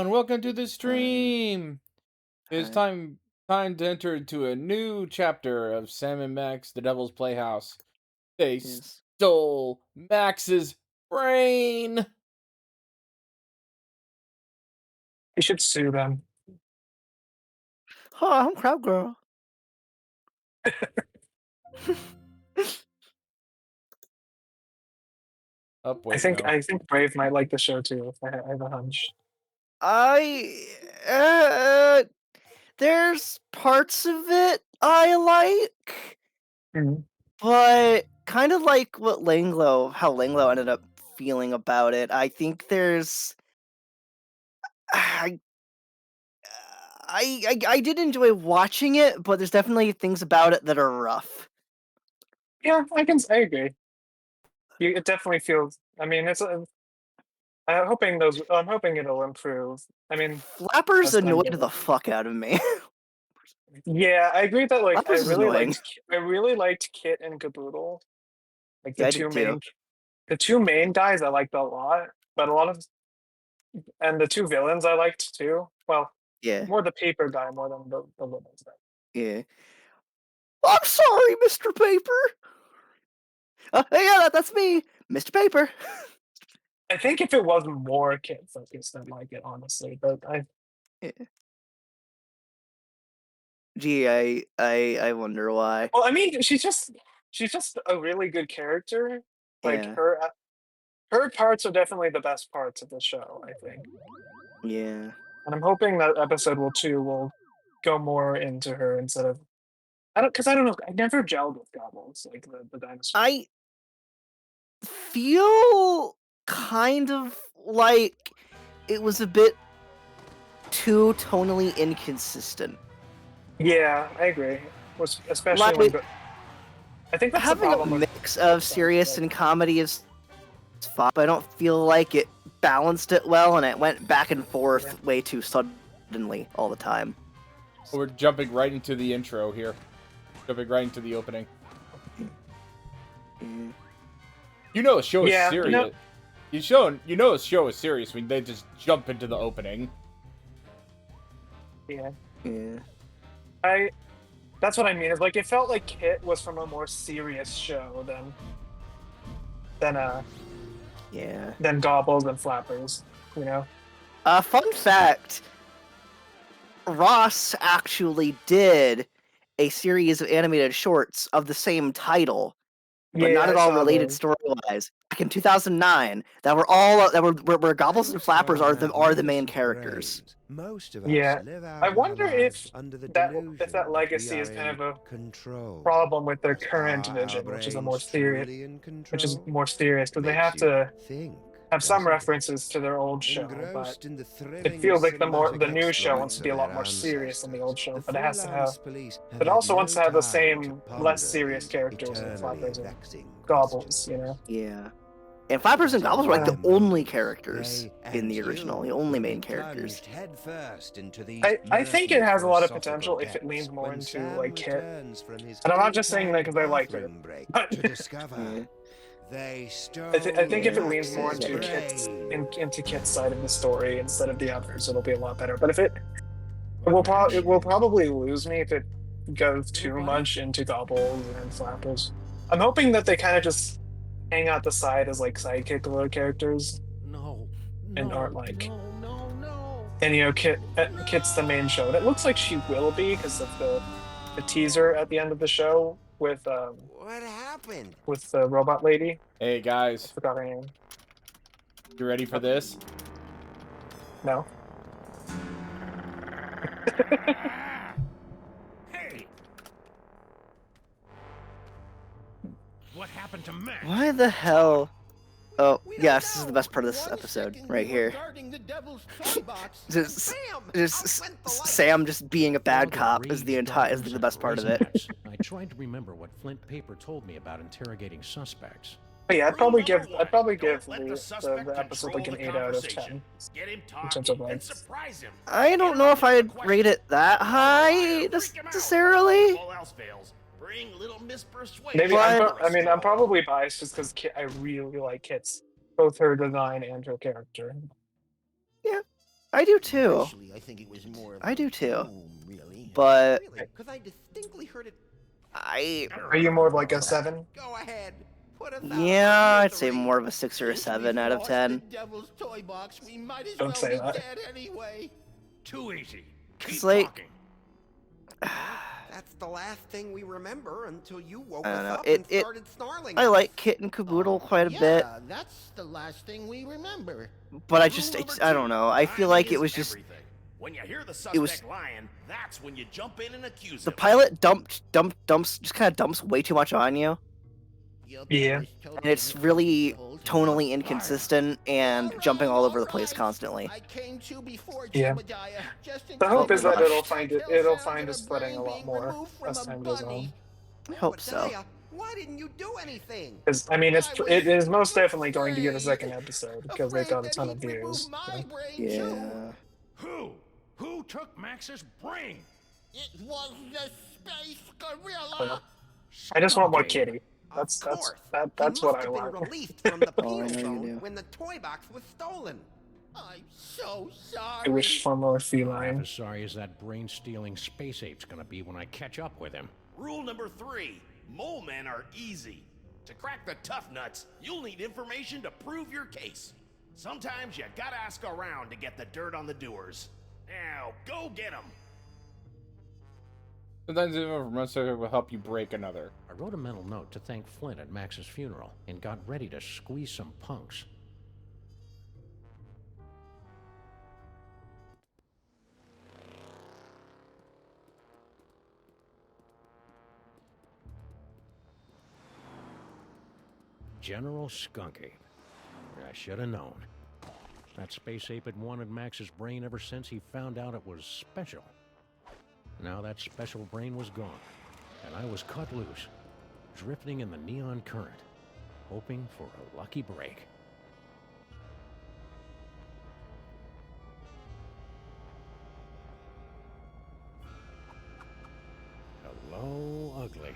everyone, welcome to the Hi. stream. It's Hi. time to enter into a new chapter of Sam and Max, the Devil's Playhouse. They Yes. stole Max's brain. You should sue them. Oh, I'm Crab Girl. Oh, I wait, think no. I think Brave might like the show too. If I have a hunch. I there's parts of it I like, Mhm. but kind of like how Langlo ended up feeling about it. I think there's I I did enjoy watching it, but there's definitely things about it that are rough. Yeah, I agree. It definitely feels. I mean, I'm hoping it'll improve. I mean, Flappers as time annoyed goes the on. fuck out of me. Yeah, I agree that like Flappers is annoying. I really liked Kit and Caboodle, like Yeah, I did too. the two main guys I liked a lot, but a lot of and the two villains I liked too. Well, Yeah, more the paper guy more than the villains. yeah. I'm sorry, Mr. Paper. Yeah, that's me, Mr. Paper. I think if it was more kid focused, I'd like it honestly. But Yeah. Gee, I wonder why. well, I mean, she's just a really good character. Like Yeah, her parts are definitely the best parts of the show, I think. yeah. And I'm hoping that episode will too will go more into her instead of I don't know. I never gelled with goblins like the dinosaur. I feel kind of like it was a bit too tonally inconsistent. Yeah, I agree. Especially when Like I think that's the having a problem with mix of serious like and comedy is fun, but I don't feel like it balanced it well, and it went back and yeah. forth way too suddenly all the time. We're jumping right into the intro here. Jumping right into the opening. Mm. You know a show is Yeah, serious. You know a show is serious when they just jump into the opening. yeah. Yeah. I That's what I mean. Is like it felt like Kit was from a more serious show than Yeah. than Gobbles and Flappers. You know? Fun fact, Ross actually did a series of animated shorts of the same title, but Yeah, not I at all saw related those. story-wise. Back in 2009, that were all that were where Gobbles and Flappers are the main characters. Most of us Yeah, live I our wonder lives under the if delusion that that we legacy are is kind in of a control. problem with their But current are our vision, brains truly in which is control? more serious, because they Makes have you to think, have some doesn't it? references to their old show, but Engrossed in the it thrilling feels like cinematic the new show wants exploits to of be a lot their more serious than the ancestors, old show, the but freelance police have it had also wants no to have the time to same less ponder serious these characters in eternally Flappers and vexing Gobbles, you questions. know? Yeah. And Flappers and But Gobbles in were like the their only motive, characters they in and the original, the you only will be main characters. plunged headfirst into these I think it murky has a lot of philosophical potential if it depths leans more when into Sam like Kit. returns from his And I'm not just saying that ill-timed because I like it. bathroom break But to discover Yeah. they I stole think if it Yeah. leans more Max's into brain. Kit's side of the story instead of the others, it'll be a lot better. But if it will probably lose me if it goes too much into Gobbles and Flappers. I'm hoping that they kind of just hang out the side as like sidekick little characters No, and aren't no, like no, no, no. and Kit's the main show. And it looks like she will be because of the teaser at the end of the show What happened? with the robot lady. Hey I guys, forgot her name. you ready for Oh, this? no. Hey! What happened to Max? Why the hell? Oh, yes, this is the best part of this episode, right here. Just, Sam just being a bad cop is the best part of it. I tried to remember what Flint Paper told me about interrogating suspects. But yeah, I'd probably give Don't let the episode like an 8 out of 10 Get him in terms of talking like and surprise him. I don't know if I'd rate it that high necessarily. All else fails. Bring little Miss Persuasion. maybe But- I'm probably biased just because I really like Kit's both her design and her character. Yeah. I do too. Actually, I think it was more of I do too. really. But Really? Because I distinctly heard it. I Are you more of like a 7? Go ahead. Put us out of yeah, our I'd say misery. more of a 6 or a Since 7 we've out of lost 10. The devil's toy box. We might as Don't well say be that. dead anyway. Too easy. Keep It's like talking. That's the last thing we remember until you woke I us don't know. up and started snarling. I at like us. Kit and Caboodle quite a bit, Yeah, that's the last thing we remember. but I Rule just number I 2, don't know. I feel timing like it is was just everything. When you hear the it was- suspect lying, that's when you jump in and accuse the him. pilot dumps just kind of dumps way too much on you, Your Yeah. dad was totally and it's hooked really the whole time. tonally inconsistent and jumping all over the place constantly. I came to before Yeah. Jebediah, just in The hope time is to that it'll watch find telltale it'll sounds find of its a footing a brain lot being more removed from as a time goes on. bunny. I hope so. Jebediah, why didn't you do anything? Because I mean, I it was is most definitely going to get a afraid. second episode because they got a ton of views. My So. brain too. Yeah. Who took Max's brain? It was the space gorilla. Well, I just want more Skunky. Kitty. Of That's course. that's he what must I have been want. released from the Oh, I penal know you zone do. when the toy box was stolen. I'm so I sorry. wish for more Half feline. as sorry as that brain-stealing space ape's gonna be when I catch up with him. Rule number 3, mole men are easy. To crack the tough nuts, you'll need information to prove your case. Sometimes you gotta ask around to get the dirt on the doers. Now, go get them. Sometimes even from one circuit will help you break another. I wrote a mental note to thank Flint at Max's funeral and got ready to squeeze some punks. General Skunky. I should have known. That space ape had wanted Max's brain ever since he found out it was special. Now that special brain was gone, and I was cut loose, drifting in the neon current, hoping for a lucky break. Hello, ugly.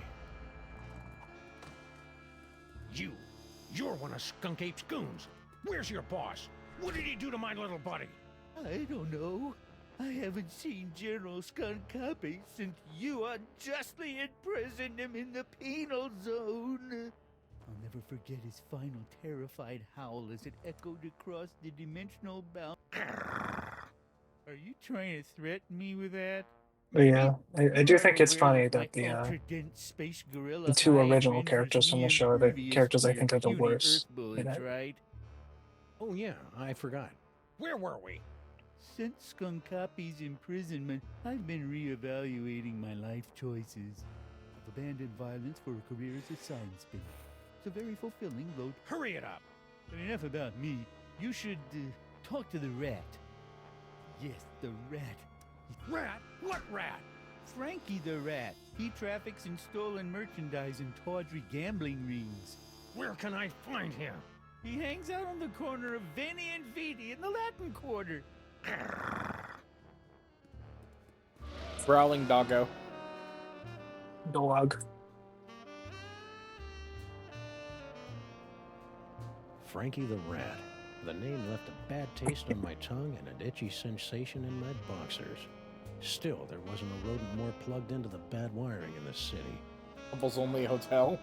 You're one of Skunk Ape's goons. Where's your boss? What did he do to my little buddy? I don't know. I haven't seen General Skunk Copy since you unjustly imprisoned him in the penal zone. I'll never forget his final terrified howl as it echoed across the dimensional bound. Are you trying to threaten me with that? But yeah, I do think it's Aware funny that my that the ultra-dense space gorilla the two hide original renders characters from me the show are the impervious characters to I your think are the puny worst. Earth bullets, it. right? Oh yeah, I forgot. Where were we? Since Skunk Copy's imprisonment, I've been reevaluating my life choices. I've abandoned violence for a career as a science spinner. It's a very fulfilling, though. Hurry it up. But enough about me. You should talk to the rat. Yes, the rat. Rat? What rat? Frankie the rat. He traffics in stolen merchandise and tawdry gambling rings. Where can I find him? He hangs out on the corner of Veni and Vidi in the Latin Quarter. Growling doggo. Dog. Frankie the Rat. The name left a bad taste on my tongue and an itchy sensation in my boxers. Still, there wasn't a rodent more plugged into the bad wiring in the city. Couples only hotel.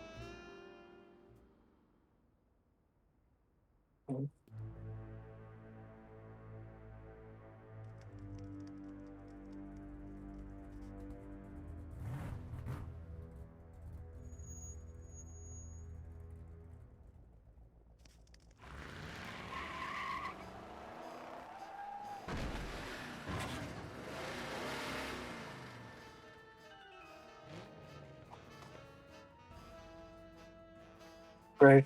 Great.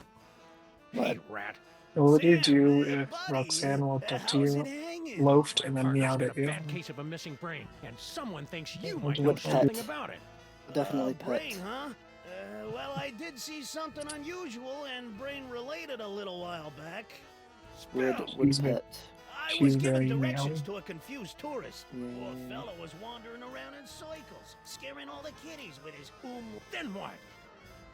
Hey, rat. What would you Sam, do hey, if buddy, Roxanne walked up to how's you, it hanging? loafed, and then Partner's meowed got at a you? bad case of a missing brain, and someone thinks you Would might you know pet? something about it. Definitely Brain, pet. huh? Well, I did see something unusual and brain-related a little while back. Would She's pet. I She's was given very directions meowy. to a confused tourist. Poor Yeah. fellow was wandering around in circles, scaring all the kiddies with his Then what?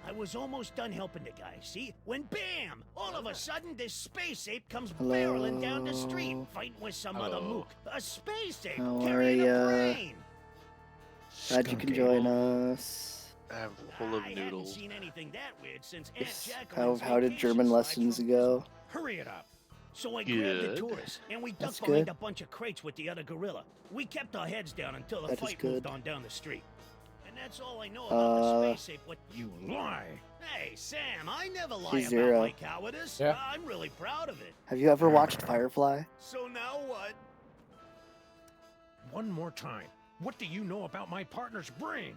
I was almost done helping the guy, see? When bam! All of a sudden, this space ape comes Hello? barreling down the street, fighting with some other mook. A space ape How carrying are a ya? brain! Glad you can join us. I'm full of I hadn't noodles. seen anything that weird since Aunt Yes. Jacqueline's How did vacation German slides lessons from go? prison. Hurry it up. So I grabbed the Good. tourist, and we ducked That's behind good. a bunch of crates with the other gorilla. We kept our heads down until the That is fight moved good. on down the street. And that's all I know about the space ape. What You lie. Hey, Sam, I never lie She's about zero. my cowardice. Yeah. I'm really proud of it. Have you ever watched Firefly? So now what? One more time. What do you know about my partner's brain?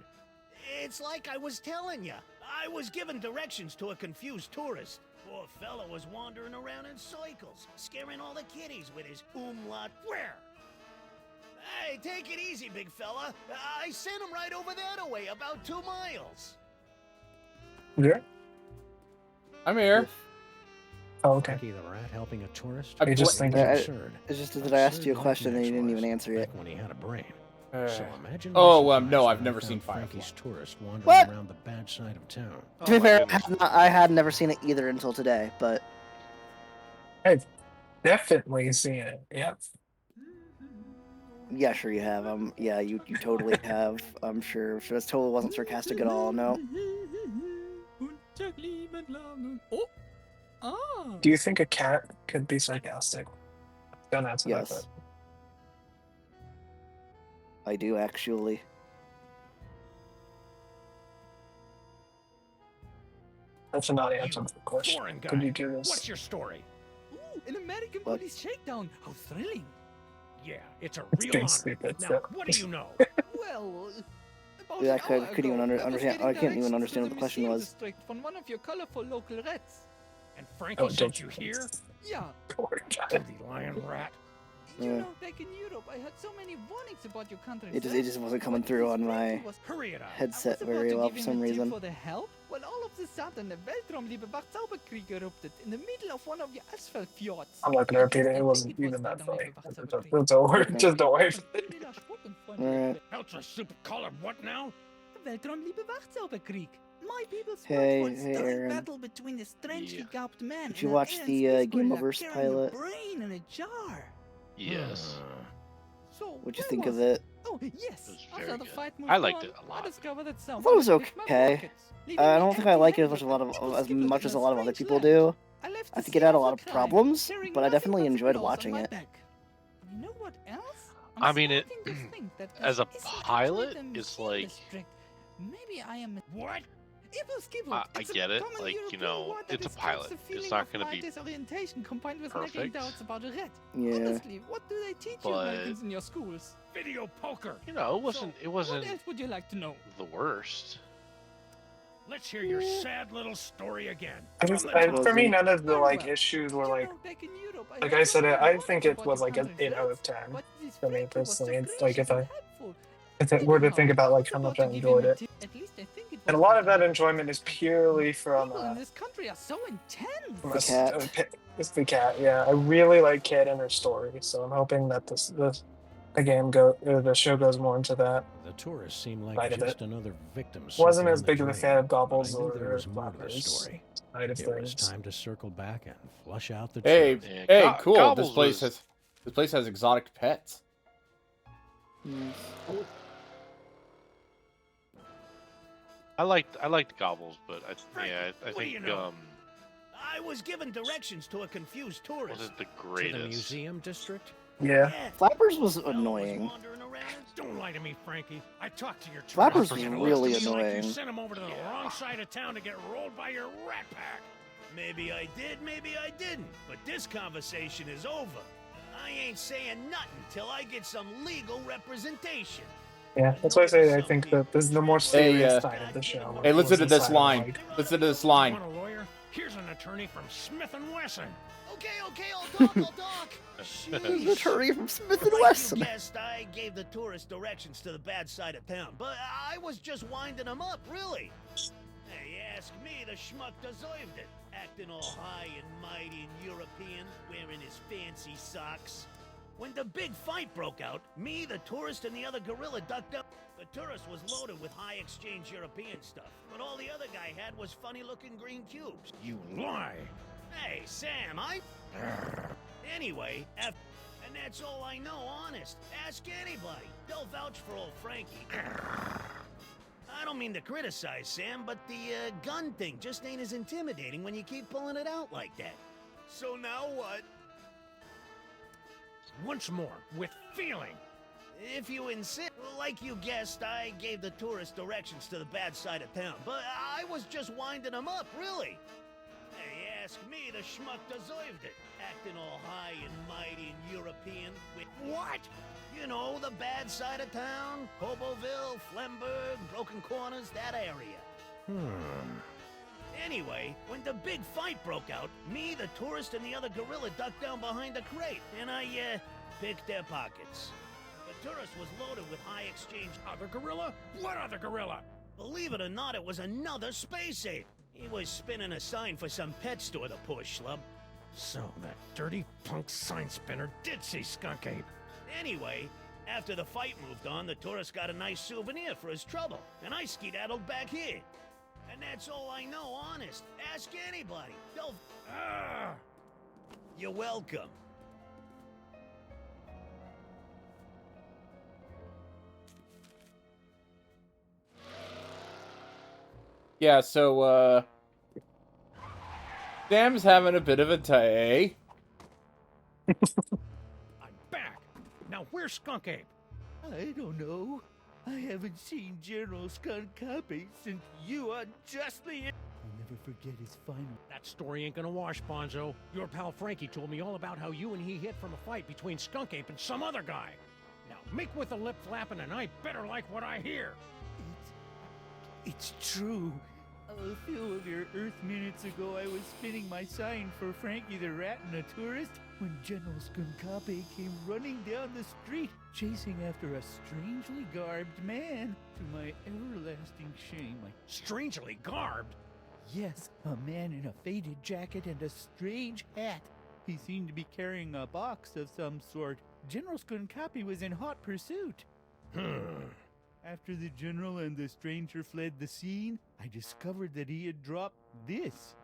It's like I was telling you. I was given directions to a confused tourist. Poor fella was wandering around in circles, scaring all the kiddies with his umlaut where? Hey, take it easy, big fella. I sent him right over that way, about 2 miles. Yeah. I'm here. Oh, okay. Frankie the rat helping a tourist? I You just bla- think Yeah, Absurd. It's just that I asked you a Absurd question and you didn't Max even was, answer it. back when he had a brain. Uh, So imagine oh, my no, surprise I've when never I seen found Firefly. Frankie's tourist wandering What? around the bad side of town. To be my fair, goodness. I had never seen it either until today, but I've definitely seen it. Yep. yeah, sure you have. Yeah, you totally have. I'm sure. That totally wasn't sarcastic at all. No. Oh, ah. Do you think a cat could be sarcastic? Don't answer that. Yes. I do actually. That's not answer the question. Foreign guy. Could you do this? What's your story? Ooh, an American What? police shakedown. How thrilling. Yeah, it's a It's real being honor. stupid, Now, so- what do you know? Well, about Yeah, I an couldn't hour even ago, I was understand. getting I can't even directions understand to what the question museum was. district from one of your colorful local rats. And Frankie Oh, sent don't- you here? Yeah, Poor guy. Dirty lion rat. you Yeah. know, back in Europe, I had so many warnings about your country. It just wasn't coming through on my Hurry it up. headset very well for some reason. For the help? Well, all of a sudden, the Weltraumliebe Wachzauberkrieg erupted in the middle of one of your asphalt fjords. I'm not gonna repeat it. It wasn't even that funny. That's over. Just don't wait. Alright. Ultra super colored what now? Weltraumliebe Wachzauberkrieg. My people's Hey, word for a hey, stirring Aaron. battle between a strangely Yeah. garbed man Did you and watch an the, alien space Game gorilla Over's carrying pilot? a brain in a jar. Yes. So, What'd you where think was of it? Oh, yes. It was After very the good. fight moved I liked on, it a lot. I discovered that I someone thought it was had picked my okay. pockets, leaving I me don't think I like it as much empty-handed as and as skittled much in as a lot of other strange people land. do. I left I the think it had a scene lot for of crime, problems, carrying but I nothing definitely but enjoyed scrolls on watching my it. back. You know what else? I mean, it starting to think that as a this isn't actually pilot, the it's museum like district. Maybe I am. What? I get it. Like, you know, it's a pilot. It's not going to be disorientation combined with nagging perfect. doubts about a rat. Yeah. Honestly, what do they teach you But- Americans in your schools? Video poker. You know, it wasn't. It What wasn't else would you like to know? the worst. Let's hear your sad little story again. For me, none of the Very like well. issues were You like. know, back in Europe, Like had I so said, many I warnings think it about was your like an country's 8 out of rats, 10 but this for me Frankie was so personally. It's like if gracious I and helpful. were to Anyhow, think about like was how much about I to give enjoyed him a it, tip. At least I think it and a was lot of that because enjoyment is purely from people in this country are so intense. from The cat. It's the cat. Yeah, I really like Kit and her story, so I'm hoping that the show goes more into that. The tourists seem Side like of just it. another victim. Wasn't circling as the big of a drain, fan of but I Gobbles knew or there was more to the Flappers story. side of It was things. time to circle back and flush out the Hey, truth. Yeah, hey, cool. Gobbles was- This place has exotic pets. I liked Gobbles, but I what do think you know? I was given directions to a confused tourist. wasn't the To the greatest. museum district? Yeah, Flappers was Fella annoying. wandering around. Don't lie to me, Frankie. I talked to your Flappers tourist, was and it really looks to me like annoying. you sent him over to the wrong side of town to get rolled by your rat pack. Maybe I did, maybe I didn't. But this conversation is over. I ain't saying nothing till I get some legal representation. yeah. That's why I say I think that this is the more serious side of the show. Hey, listen to Wasn't the this side line. like- Listen to this You line. want a lawyer? Here's an attorney from Smith & Wesson. Okay, I'll talk. He's an Sheesh. attorney from Smith Like and you Wesson. guessed, I gave the tourist directions to the bad side of town, but I was just winding them up, really. Hey, you ask me, the schmuck deserved it. Acting all high and mighty and European, wearing his fancy socks. when the big fight broke out, me, the tourist, and the other gorilla ducked up. The tourist was loaded with high exchange European stuff, but all the other guy had was funny-looking green cubes. You lie! Hey, Sam, Anyway, and that's all I know, honest. Ask anybody. They'll vouch for old Frankie. I don't mean to criticize, Sam, but the gun thing just ain't as intimidating when you keep pulling it out like that. So now what? Once more, with feeling! If you insist, like you guessed, I gave the tourist directions to the bad side of town, but I was just winding them up, really. Hey, ask me, the schmuck deserved it. Acting all high and mighty and European with... What? You know, the bad side of town. Hoboville, Flemberg, Broken Corners, that area. Anyway, when the big fight broke out, me, the tourist, and the other gorilla ducked down behind a crate, and I, picked their pockets. The tourist was loaded with high exchange... Other gorilla? What other gorilla? Believe it or not, it was another space ape. He was spinning a sign for some pet store, the poor schlub. So that dirty punk sign spinner did see Skunk Ape. Anyway, after the fight moved on, the tourist got a nice souvenir for his trouble, and I skedaddled back here. And that's all I know, honest. Ask anybody. They'll... You're welcome. Yeah, so, Sam's having a bit of a day. I'm back! Now where's Skunk Ape? I don't know. I haven't seen General Skunk Copy since you unjustly... I'll never forget his final... That story ain't gonna wash, Bonzo. Your pal Frankie told me all about how you and he hit from a fight between Skunk Ape and some other guy. Now make with the lip flapping and I better like what I hear. It's true. A few of your Earth minutes ago, I was spinning my sign for Frankie the Rat and a tourist when General Skunkape came running down the street, chasing after a strangely garbed man. To my everlasting shame, Strangely garbed? Yes, a man in a faded jacket and a strange hat. He seemed to be carrying a box of some sort. General Skunkape was in hot pursuit. After the general and the stranger fled the scene, I discovered that he had dropped this.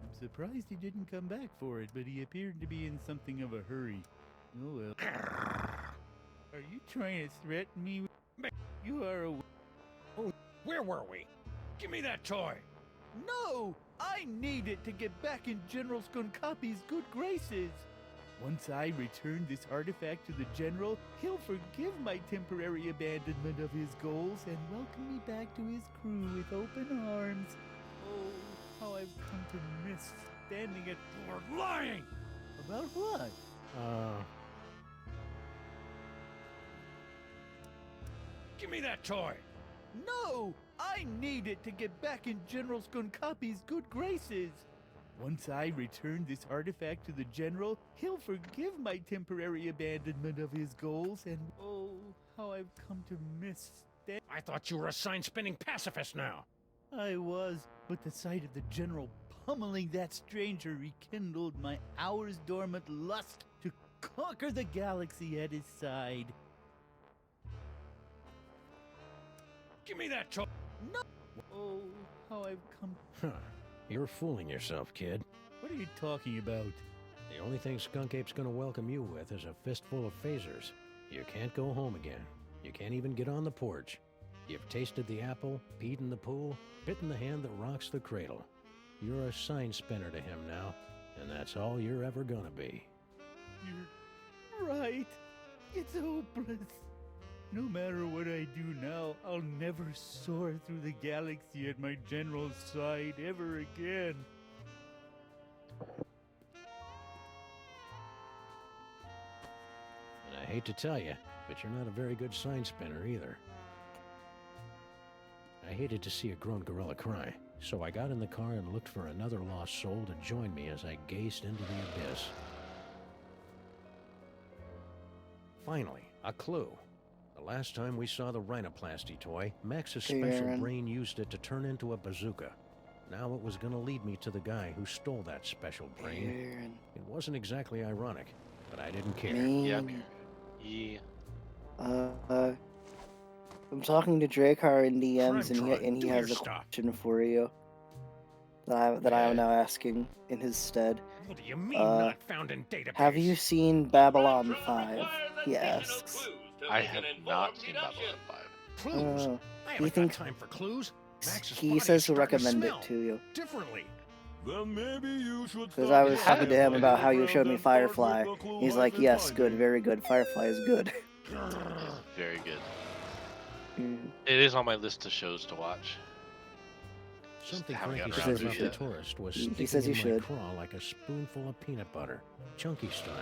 I'm surprised he didn't come back for it, but he appeared to be in something of a hurry. Oh well. Are you trying to threaten me? You are a... Oh, where were we? Give me that toy! No! I need it to get back in General Skunkape's good graces. Once I return this artifact to the General, he'll forgive my temporary abandonment of his goals and welcome me back to his crew with open arms. Oh, how I've come to miss standing at... You're lying! About what? Give me that toy! No! I need it to get back in General Skunkape's good graces. Once I return this artifact to the General, he'll forgive my temporary abandonment of his goals and... Oh, how I've come to miss that. I thought you were a sign-spinning pacifist now. I was, but the sight of the General pummeling that stranger rekindled my hours-dormant lust to conquer the galaxy at his side. Give me that toy! No! Oh, how I've come... You're fooling yourself, kid. What are you talking about? The only thing Skunk Ape's gonna welcome you with is a fistful of phasers. You can't go home again. You can't even get on the porch. You've tasted the apple, peed in the pool, bitten the hand that rocks the cradle. You're a sign spinner to him now, and that's all you're ever gonna be. You're right. It's hopeless. No matter what I do now, I'll never soar through the galaxy at my general's side ever again. And I hate to tell you, but you're not a very good sign spinner either. I hated to see a grown gorilla cry, so I got in the car and looked for another lost soul to join me as I gazed into the abyss. Finally, a clue. The last time we saw the rhinoplasty toy, Max's special brain used it to turn into a bazooka. Now it was gonna lead me to the guy who stole that special brain. It wasn't exactly ironic. but I didn't care. Yeah. Me. Yeah. I'm talking to Dracar in DMs, and Crime-tron, he do has your a stuff. question for you that I am now asking in his stead. What do you mean not found in database? Have you seen Babylon 5? He asks. I have not seen Babylon 5. Clues? I He haven't got thinks time for clues. Max's he body says is to starting recommend it smell to you. differently. Then maybe you should Because I stop was talking to him looking about for how you showed me friends and start with Firefly. the clue He's like, hyphen yes, finding. good, very good. Firefly is good. Very good. Mm. It is on my list of shows to watch. Something haven't Frankie gotten said around to about it the yet. tourist was He sticking says you in my should. craw like a spoonful of peanut butter, chunky style.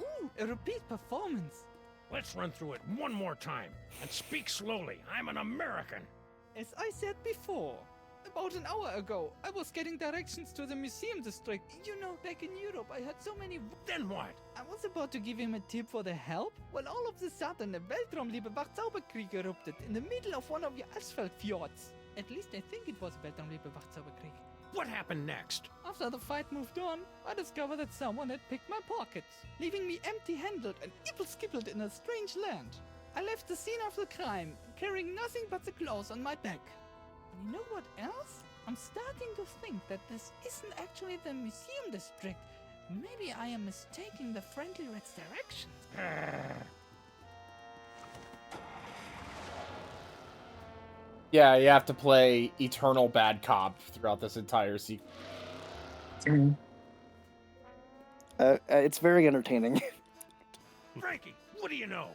Ooh, a repeat performance. Let's run through it one more time and speak slowly. I'm an American. As I said before, about an hour ago, I was getting directions to the museum district. You know, back in Europe, I had so many. Then what? I was about to give him a tip for the help when all of a sudden a Weltraumliebe Wachzauberkrieg erupted in the middle of one of your asphalt fjords. At least I think it was a Weltraumliebe Wachzauberkrieg. What happened next? After the fight moved on, I discovered that someone had picked my pockets, leaving me empty-handed and ibble-skibbled in a strange land. I left the scene of the crime, carrying nothing but the clothes on my back. And you know what else? I'm starting to think that this isn't actually the museum district. Maybe I am mistaking the Friendly Red's directions. Yeah, you have to play eternal bad cop throughout this entire sequence. It's very entertaining. Frankie, what do you know?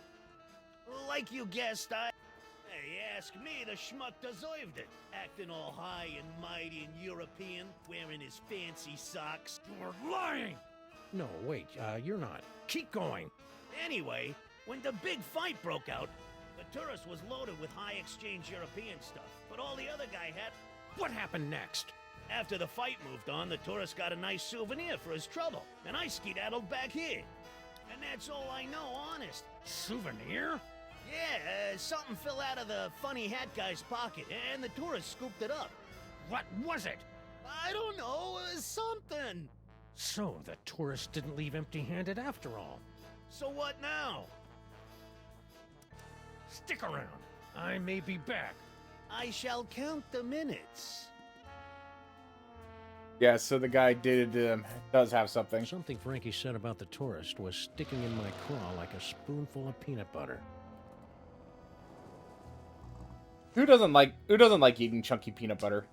Like you guessed, Hey, ask me, the schmuck deserved it. Acting all high and mighty and European, wearing his fancy socks. You're lying! No, wait, you're not. Keep going. Anyway, when the big fight broke out, the tourist was loaded with high exchange European stuff, but all the other guy had... What happened next? After the fight moved on, the tourist got a nice souvenir for his trouble, and I skedaddled back here. And that's all I know, honest. Souvenir? Yeah, something fell out of the funny hat guy's pocket, and the tourist scooped it up. What was it? I don't know, something. So the tourist didn't leave empty-handed after all. So what now? Stick around. I may be back. I shall count the minutes. Yeah, so the guy does have something. Something Frankie said about the tourist was sticking in my craw like a spoonful of peanut butter. Who doesn't like eating chunky peanut butter?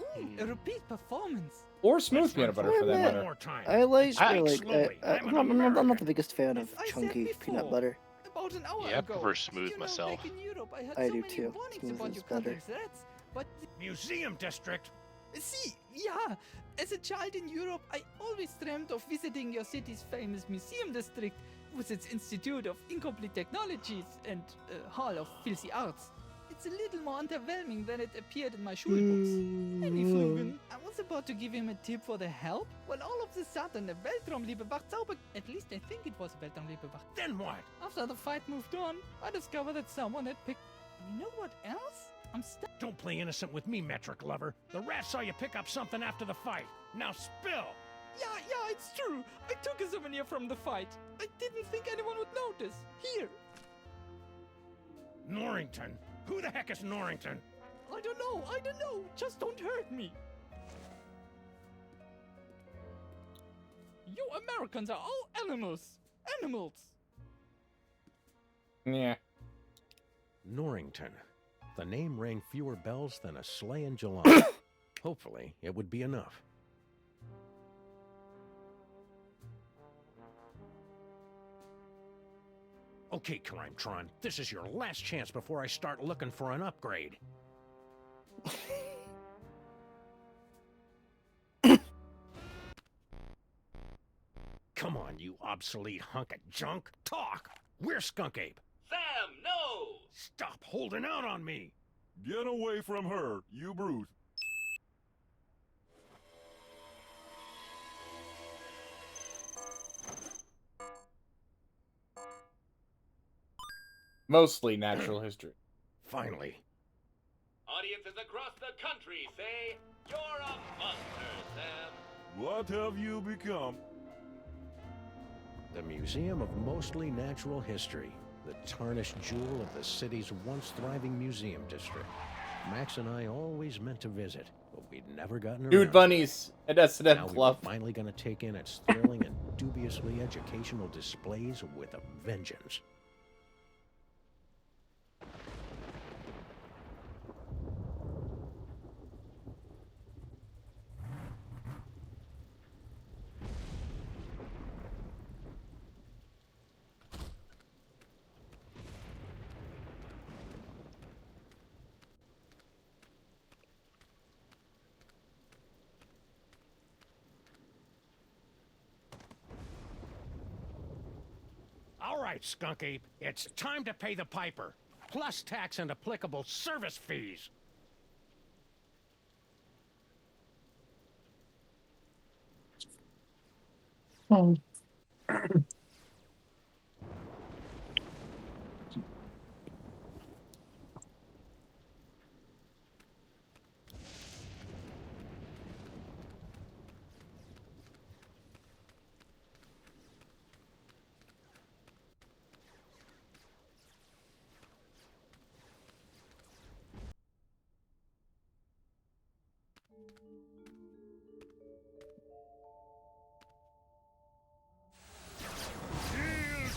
Ooh, a repeat performance. Or smooth peanut butter for that Yeah. matter. More time. I like, Slowly. I'm not the biggest fan of As I said chunky peanut before, butter. About an hour Yeah, I ago. prefer smooth you know, myself. Back in Europe, I had I so do many too. warnings Smooth about is your better. country's threats, but Museum district. see, yeah, as a child in Europe, I always dreamt of visiting your city's famous museum district with its Institute of Incomplete Technologies and Hall of Filthy Arts. It's a little more underwhelming than it appeared in my schulbooks. Any Flugen, I was about to give him a tip for the help when all of a sudden a Weltraumliebe Wachzauber... At least I think it was a Weltraumliebe Wach... Then what? After the fight moved on, I discovered that someone had picked... You know what else? I'm stuck. Don't play innocent with me, metric lover. The rat saw you pick up something after the fight. Now spill! Yeah, it's true. I took a souvenir from the fight. I didn't think anyone would notice. Here. Norrington. Who the heck is Norrington? I don't know. Just don't hurt me. You Americans are all animals. Animals. Yeah. Norrington. The name rang fewer bells than a sleigh in July. Hopefully, it would be enough. Okay, Crime-tron, this is your last chance before I start looking for an upgrade. Come on, you obsolete hunk of junk. Talk! Where's Skunk Ape? Sam, no! Stop holding out on me! Get away from her, you brute. Mostly natural history. Finally. tree, Faye. You're a monster, Sam. What have you become? The Museum of Mostly Natural History, the tarnished jewel of the city's once thriving museum district. Max and I always meant to visit, but we'd never gotten around. Dude bunnies at S&M Now we were Club. finally going to take in its thrilling and dubiously educational displays with a vengeance. All right, Skunk Ape, it's time to pay the piper, plus tax and applicable service fees. Hail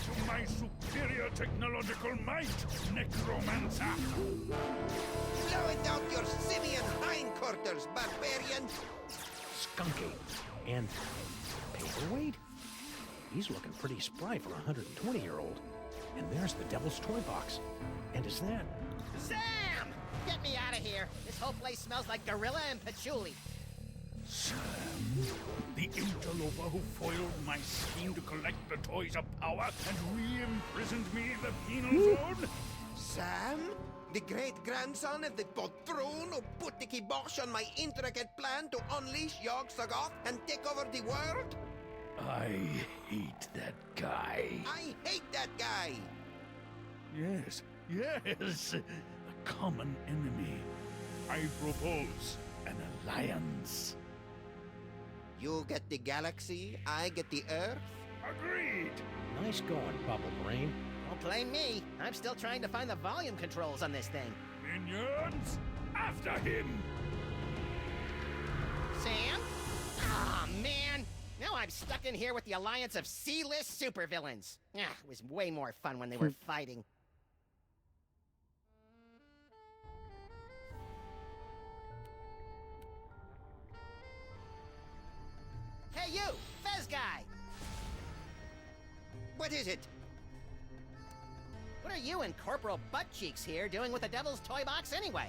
to my superior technological might, Necromancer! Blow it out your simian hindquarters, barbarian! Skunk Ape and Paperweight? He's looking pretty spry for a 120-year-old. And there's the Devil's Toy Box. And is that... Sam! Get me out of here. This whole place smells like gorilla and patchouli. Sam, the interloper who foiled my scheme to collect the Toys of Power and re-imprisoned me in the penal zone? Sam? The great-grandson of the patron who put the kibosh on my intricate plan to unleash Yogg-Sothoth and take over the world? I hate that guy. I hate that guy! Yes, yes, a common enemy. I propose an alliance. You get the galaxy, I get the Earth? Agreed! Nice going, Bubble Brain. Don't blame me. I'm still trying to find the volume controls on this thing. Minions, after him! Sam? Aw, man! Now I'm stuck in here with the alliance of C-list supervillains. Ah, it was way more fun when they were fighting. Hey you, Fez guy! What is it? What are you and Corporal Buttcheeks here doing with the Devil's Toy Box anyway?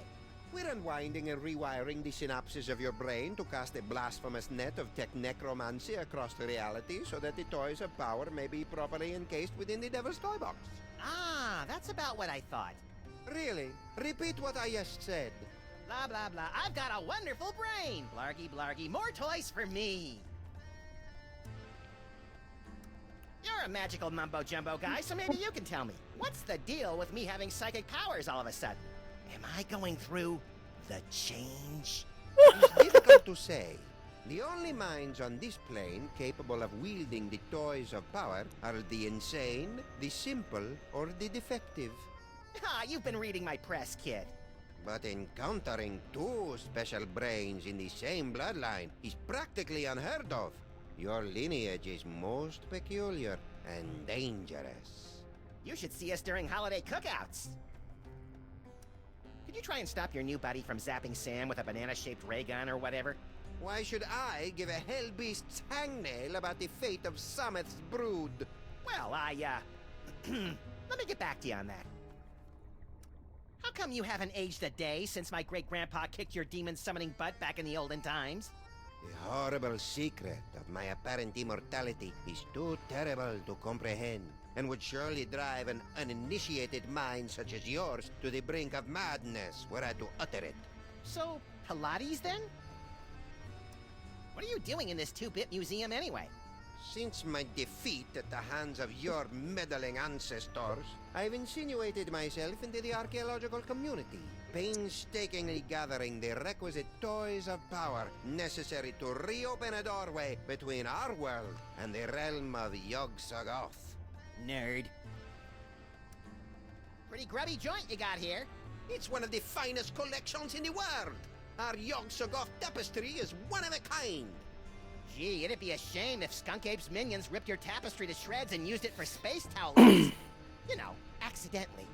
We're unwinding and rewiring the synapses of your brain to cast a blasphemous net of tech necromancy across the reality so that the Toys of Power may be properly encased within the Devil's Toy Box. Ah, that's about what I thought. Really? Repeat what I just said. Blah, blah, blah. I've got a wonderful brain! Blargy, blargy. More toys for me! You're a magical mumbo-jumbo guy, so maybe you can tell me. What's the deal with me having psychic powers all of a sudden? Am I going through the change? It's difficult to say. The only minds on this plane capable of wielding the Toys of Power are the insane, the simple, or the defective. Ah, you've been reading my press, kid. But encountering two special brains in the same bloodline is practically unheard of. Your lineage is most peculiar and dangerous. You should see us during holiday cookouts. Could you try and stop your new buddy from zapping Sam with a banana-shaped ray gun or whatever? Why should I give a hellbeast's hangnail about the fate of Summith's brood? Well, let me get back to you on that. How come you haven't aged a day since my great-grandpa kicked your demon-summoning butt back in the olden times? The horrible secret of my apparent immortality is too terrible to comprehend, and would surely drive an uninitiated mind such as yours to the brink of madness were I to utter it. So, Pilates then? What are you doing in this 2-bit museum anyway? Since my defeat at the hands of your meddling ancestors, I've insinuated myself into the archaeological community, painstakingly gathering the requisite toys of power necessary to reopen a doorway between our world and the realm of Yog-Sothoth. Nerd. Pretty grubby joint you got here. It's one of the finest collections in the world. Our Yog-Sothoth tapestry is one of a kind. Gee, it'd be a shame if Skunk Ape's minions ripped your tapestry to shreds and used it for space towels. You know, accidentally.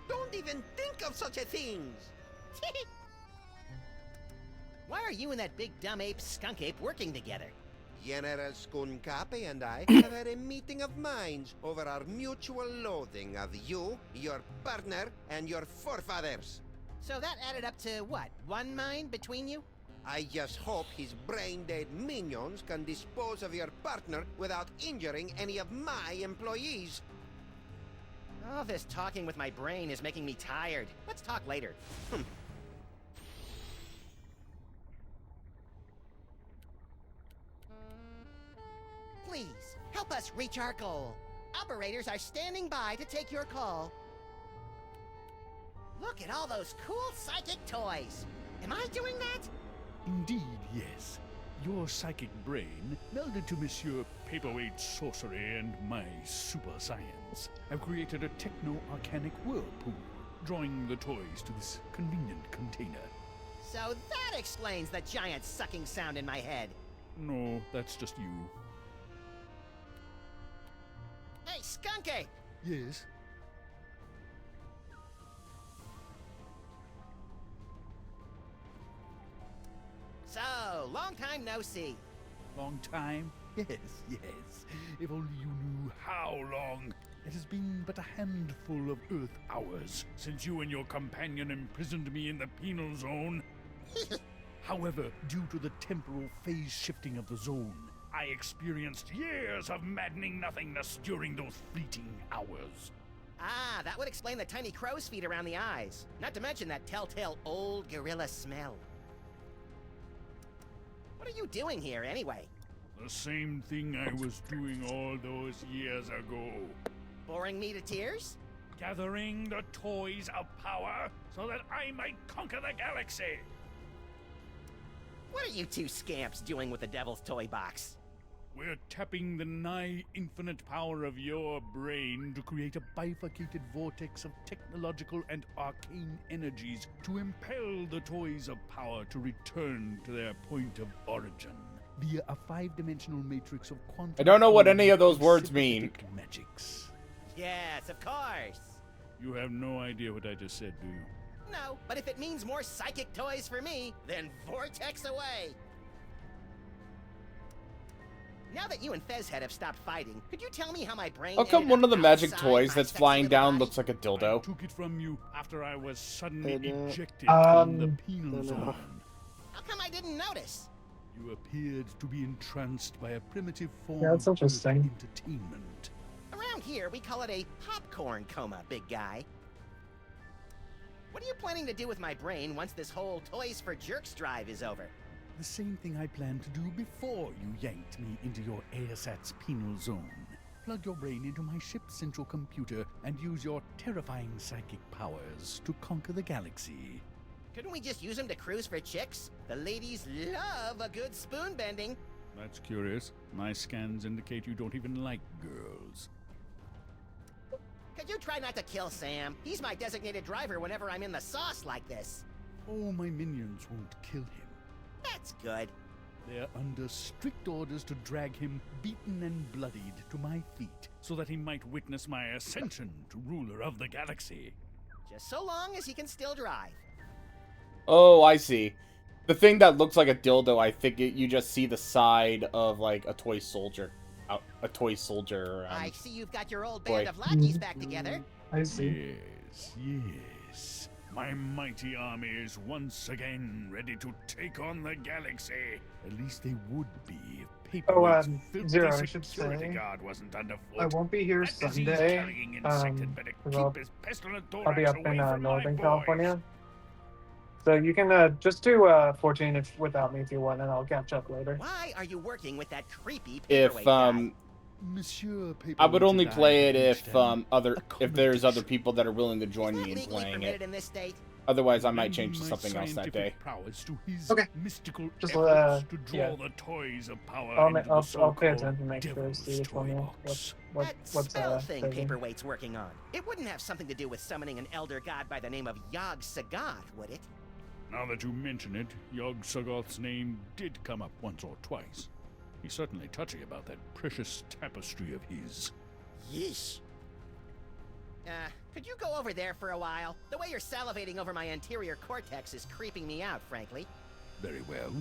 Don't even think of such a thing. Why are you and that big dumb ape, Skunk Ape, working together? General Skunkapi and I have had a meeting of minds over our mutual loathing of you, your partner, and your forefathers. So that added up to what? 1 mind between you? I just hope his brain-dead minions can dispose of your partner without injuring any of my employees. All this talking with my brain is making me tired. Let's talk later. Please, help us reach our goal. Operators are standing by to take your call. Look at all those cool psychic toys. Am I doing that? Indeed, yes. Your psychic brain, melded to Monsieur Paperweight's sorcery and my super science, have created a techno-arcanic whirlpool, drawing the toys to this convenient container. So that explains the giant sucking sound in my head. No, that's just you. Hey, Skunk Ape! Yes? So, long time no see. Long time? Yes, yes. If only you knew how long. It has been but a handful of Earth hours since you and your companion imprisoned me in the penal zone. However, due to the temporal phase shifting of the zone, I experienced years of maddening nothingness during those fleeting hours. Ah, that would explain the tiny crow's feet around the eyes. Not to mention that telltale old gorilla smell. What are you doing here, anyway? The same thing I was doing all those years ago. Boring me to tears? Gathering the toys of power so that I might conquer the galaxy. What are you two scamps doing with the Devil's Toy Box? We're tapping the nigh-infinite power of your brain to create a bifurcated vortex of technological and arcane energies to impel the toys of power to return to their point of origin via a 5-dimensional matrix of quantum... I don't know what any of those words mean. Magics. Yes, of course. You have no idea what I just said, do you? No, but if it means more psychic toys for me, then vortex away. Now that you and Fezhead have stopped fighting, could you tell me how my brain... How come one of the magic toys that's flying down looks like a dildo? I took it from you after I was suddenly ejected from the penal zone. How come I didn't notice? You appeared to be entranced by a primitive form Yeah, that's of interesting. entertainment. Around here, we call it a popcorn coma, big guy. What are you planning to do with my brain once this whole Toys for Jerks drive is over? The same thing I planned to do before you yanked me into your ASAT's penal zone. Plug your brain into my ship's central computer and use your terrifying psychic powers to conquer the galaxy. Couldn't we just use them to cruise for chicks? The ladies love a good spoon bending. That's curious. My scans indicate you don't even like girls. Could you try not to kill Sam? He's my designated driver whenever I'm in the sauce like this. Oh, my minions won't kill him. That's good. They're under strict orders to drag him beaten and bloodied to my feet so that he might witness my ascension to ruler of the galaxy. Just so long as he can still drive. Oh, I see. The thing that looks like a dildo, I think you just see the side of, like, a toy soldier. A toy soldier. I see you've got your old boy. band of lackeys back together. I see. Yes, yes. My mighty army is once again ready to take on the galaxy. At least they would be if Paperweight's filthy Zero, I should security say. guard wasn't underfoot. I won't be here That Sunday. disease-carrying insect had better 'Cause keep his pestilent I'll be thorax up away in from my Northern boys. California. So you can just do 14 if without me if you want, and I'll catch up later. Why are you working with that creepy If paperweight guy? Monsieur I would only and I play it reached if an if there's other people that are willing to join me in Legally playing permitted it. in this state? Otherwise, I might lending change to my something else that day. scientific prowess to his Okay. mystical Just, efforts to draw yeah. the toys of power I'll, into the I'll so-called pay attention to make sure devil's see which toy one. box. That What's spell thing taking? Paperweight's working on. It wouldn't have something to do with summoning an elder god by the name of Yog Sagoth, would it? Now that you mention it, Yog Sagoth's name did come up once or twice. He's certainly touchy about that precious tapestry of his. Yeesh. Could you go over there for a while? The way you're salivating over my anterior cortex is creeping me out, frankly. Very well.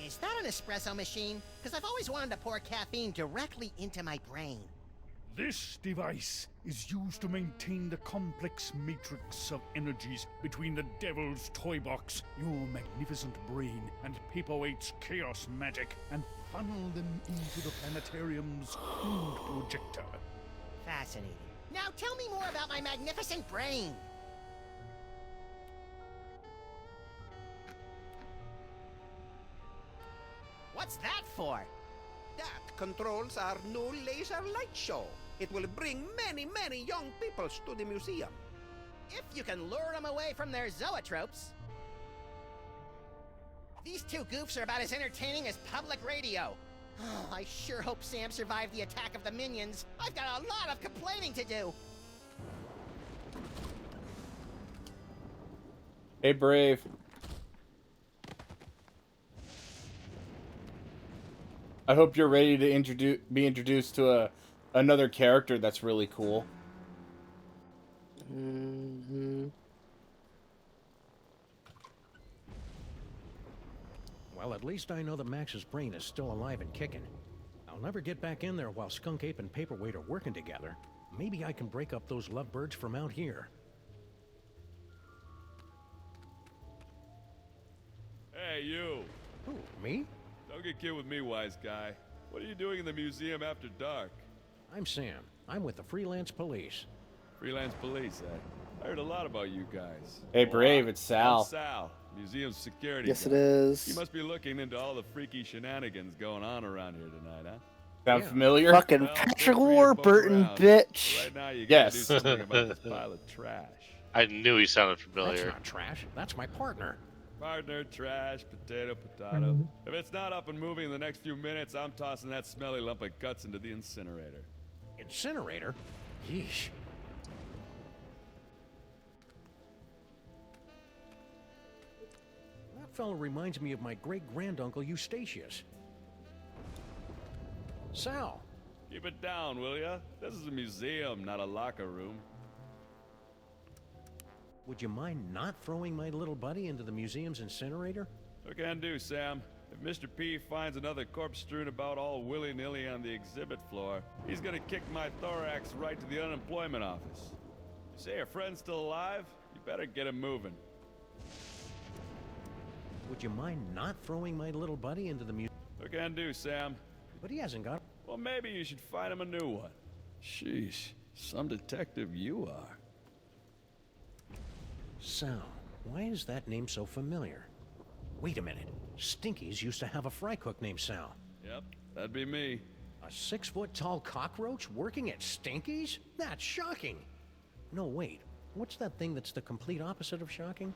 Is that an espresso machine? Because I've always wanted to pour caffeine directly into my brain. This device is used to maintain the complex matrix of energies between the Devil's Toy Box, your magnificent brain, and Paperweight's chaos magic, and funnel them into the planetarium's food projector. Fascinating. Now tell me more about my magnificent brain. What's that for? That controls our new laser light show. It will bring many, many young peoples to the museum. If you can lure them away from their zoetropes. These two goofs are about as entertaining as public radio. Oh, I sure hope Sam survived the attack of the minions. I've got a lot of complaining to do. Hey, Brave. I hope you're ready to be introduced to another character that's really cool. Well, at least I know that Max's brain is still alive and kicking. I'll never get back in there while Skunk Ape and Paperweight are working together. Maybe I can break up those lovebirds from out here. Hey, you. Who, me? Don't get cute with me, wise guy. What are you doing in the museum after dark? I'm Sam. I'm with the Freelance Police. Freelance police, eh? I heard a lot about you guys. Hey, Brave, it's Sal. I'm Sal, museum security Yes, guy. it is. You must be looking into all the freaky shenanigans going on around here tonight, huh? Sound familiar? Fucking Well, Patrick feel free to bump Warburton, around. bitch. Right now, you Yes. gotta do something about this pile of trash. I knew he sounded That's familiar. not trash. That's my partner. Partner, trash, potato. If it's not up and moving in the next few minutes, I'm tossing that smelly lump of guts into the incinerator. Incinerator? Yeesh. That fellow reminds me of my great-granduncle Eustachius. Sal. Keep it down, will ya? This is a museum, not a locker room. Would you mind not throwing my little buddy into the museum's incinerator? What can do, Sam? If Mr. P finds another corpse strewn about all willy-nilly on the exhibit floor, he's gonna kick my thorax right to the unemployment office. You say your friend's still alive? You better get him moving. Would you mind not throwing my little buddy into the museum? What can do, Sam? But he hasn't got... Well, maybe you should find him a new one. Sheesh, some detective you are. Sal. Why is that name so familiar? Wait a minute. Stinkies used to have a fry cook named Sal. Yep, that'd be me. A 6-foot-tall cockroach working at Stinkies? That's shocking. No, wait. What's that thing that's the complete opposite of shocking?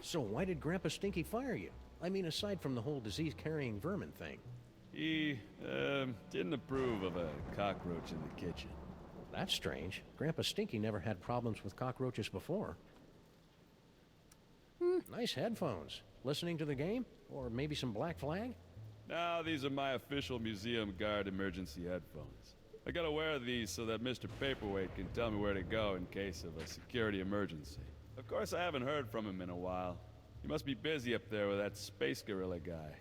So why did Grandpa Stinky fire you? I mean, aside from the whole disease-carrying vermin thing. He, didn't approve of a cockroach in the kitchen. That's strange. Grandpa Stinky never had problems with cockroaches before. Nice headphones. Listening to the game? Or maybe some Black Flag? No, these are my official museum guard emergency headphones. I gotta wear these so that Mr. Paperweight can tell me where to go in case of a security emergency. Of course, I haven't heard from him in a while. He must be busy up there with that space gorilla guy.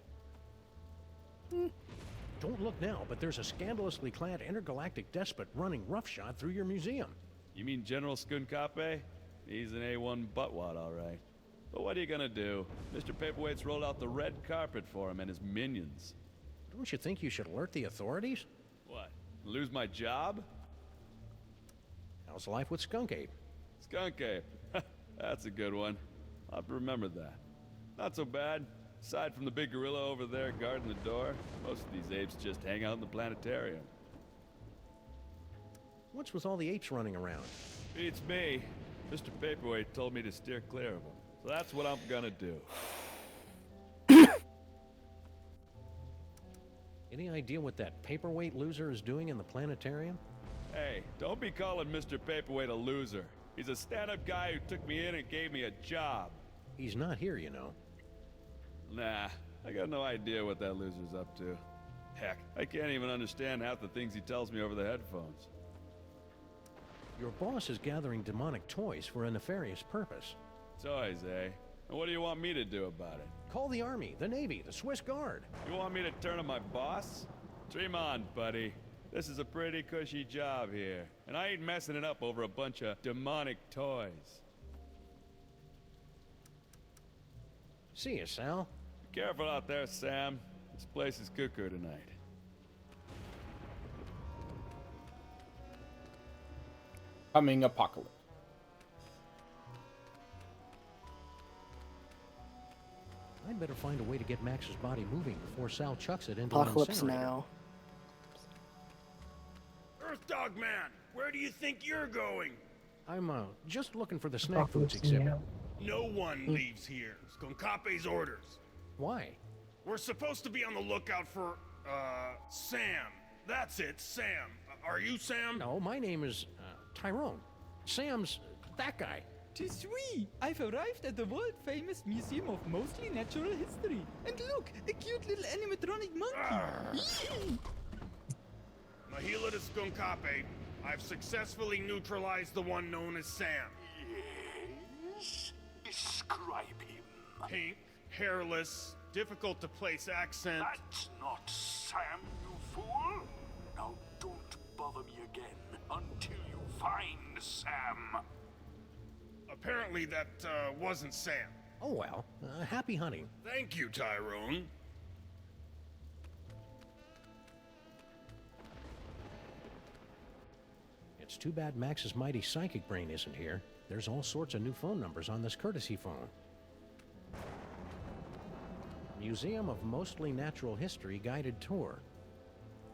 Don't look now, but there's a scandalously clad intergalactic despot running roughshod through your museum. You mean General Skunkape? He's an A1 buttwad, all right. But what are you gonna do? Mr. Paperweight's rolled out the red carpet for him and his minions. Don't you think you should alert the authorities? What? Lose my job? How's life with Skunk Ape? Skunk Ape. That's a good one. I'll have to remember that. Not so bad. Aside from the big gorilla over there guarding the door, most of these apes just hang out in the planetarium. What's with all the apes running around? Beats me. Mr. Paperweight told me to steer clear of them. So that's what I'm gonna do. Any idea what that paperweight loser is doing in the planetarium? Hey, don't be calling Mr. Paperweight a loser. He's a stand-up guy who took me in and gave me a job. He's not here, you know. Nah, I got no idea what that loser's up to. Heck, I can't even understand half the things he tells me over the headphones. Your boss is gathering demonic toys for a nefarious purpose. Toys, eh? And what do you want me to do about it? Call the Army, the Navy, the Swiss Guard. You want me to turn on my boss? Dream on, buddy. This is a pretty cushy job here, and I ain't messing it up over a bunch of demonic toys. See you, Sal. Be careful out there, Sam. This place is cuckoo tonight. Coming apocalypse. I'd better find a way to get Max's body moving before Sal chucks it into Apocalypse an incinerator. now. Earth Dog Man, where do you think you're going? I'm just looking for the snack foods exhibit. No one leaves here. Skonkape's orders. Why? We're supposed to be on the lookout for, Sam. That's it, Sam. Are you Sam? No, my name is Tyrone. Sam's that guy. Tis we! I've arrived at the world-famous Museum of Mostly Natural History. And look, a cute little animatronic monkey. Mahila to Skonkape, I've successfully neutralized the one known as Sam. Yes? Describe him. Pink, hairless, difficult to place accent. That's not Sam, you fool! Now don't bother me again until you find Sam. Apparently that, wasn't Sam. Oh well, happy hunting. Thank you, Tyrone. It's too bad Max's mighty psychic brain isn't here. There's all sorts of new phone numbers on this courtesy phone. Museum of Mostly Natural History guided tour.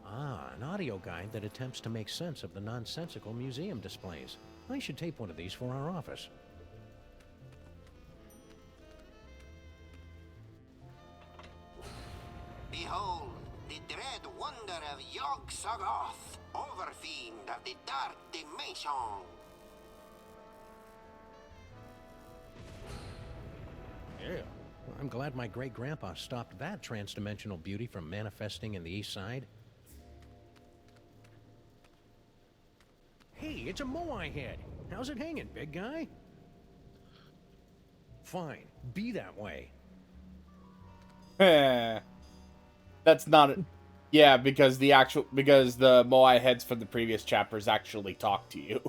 Ah, an audio guide that attempts to make sense of the nonsensical museum displays. I should tape one of these for our office. Behold, the dread wonder of Yog-Sothoth, overfiend of the Dark Dimension. Yeah. I'm glad my great-grandpa stopped that trans-dimensional beauty from manifesting in the East Side. Hey, it's a Moai head. How's it hanging, big guy? Fine, be that way. That's not... Yeah, because the Moai heads from the previous chapters actually talk to you.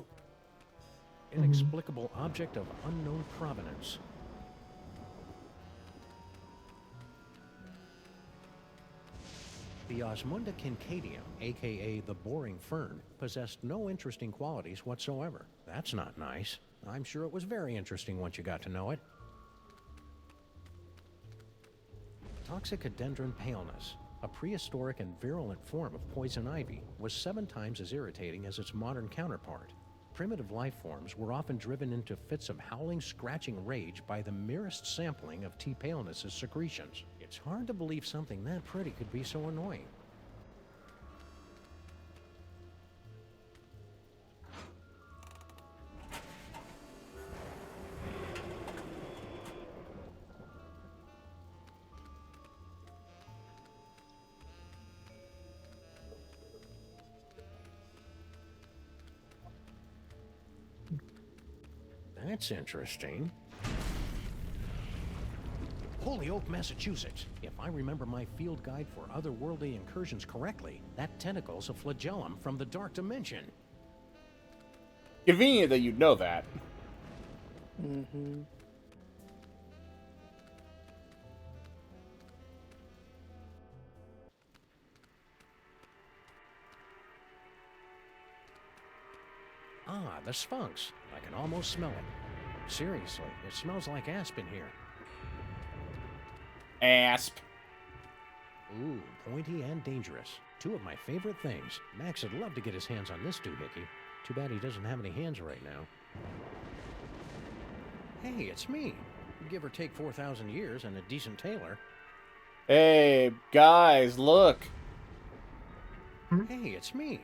Inexplicable object of unknown provenance. The Osmunda Kincadium, aka the Boring Fern, possessed no interesting qualities whatsoever. That's not nice. I'm sure it was very interesting once you got to know it. Toxicodendron paleness, a prehistoric and virulent form of poison ivy, was 7 times as irritating as its modern counterpart. Primitive life forms were often driven into fits of howling, scratching rage by the merest sampling of T. paleness's secretions. It's hard to believe something that pretty could be so annoying. That's interesting. Holyoke, Massachusetts. If I remember my field guide for otherworldly incursions correctly, that tentacle's a flagellum from the Dark Dimension. Convenient that you'd know that. Mm-hmm. Ah, the Sphinx. I can almost smell it. Seriously, it smells like asp in here. Asp. Ooh, pointy and dangerous. Two of my favorite things. Max would love to get his hands on this doohickey. Too bad he doesn't have any hands right now. Hey, it's me. Give or take 4,000 years and a decent tailor. Hey, guys, look. Hey, it's me.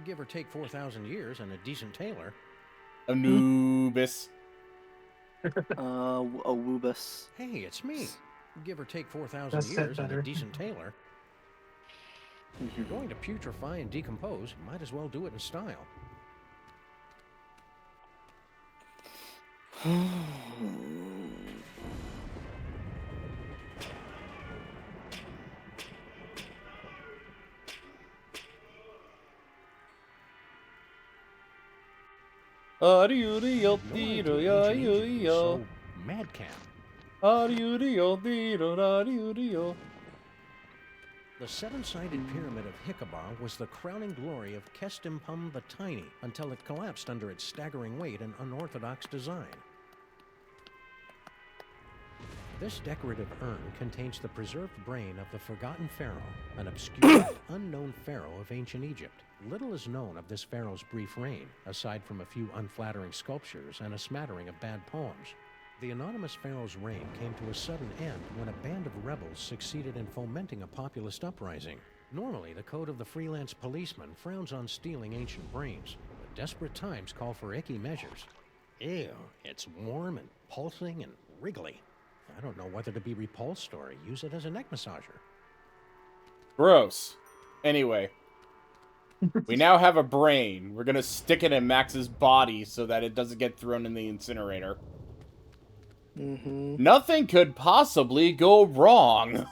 Give or take 4,000 years and a decent tailor. Anubis. Awubis. Hey, it's me. Give or take 4,000 years and a decent tailor. If you're going to putrefy and decompose, might as well do it in style. So, madcap. The seven-sided pyramid of Hikaba was the crowning glory of Kestimpum the Tiny until it collapsed under its staggering weight and unorthodox design. This decorative urn contains the preserved brain of the forgotten pharaoh, an obscure, unknown pharaoh of ancient Egypt. Little is known of this pharaoh's brief reign, aside from a few unflattering sculptures and a smattering of bad poems. The anonymous pharaoh's reign came to a sudden end when a band of rebels succeeded in fomenting a populist uprising. Normally, the code of the freelance policeman frowns on stealing ancient brains, but desperate times call for icky measures. Ew, it's warm and pulsing and wriggly. I don't know whether to be repulsed or use it as a neck massager. Gross. Anyway. We now have a brain. We're gonna stick it in Max's body so that it doesn't get thrown in the incinerator. Nothing could possibly go wrong.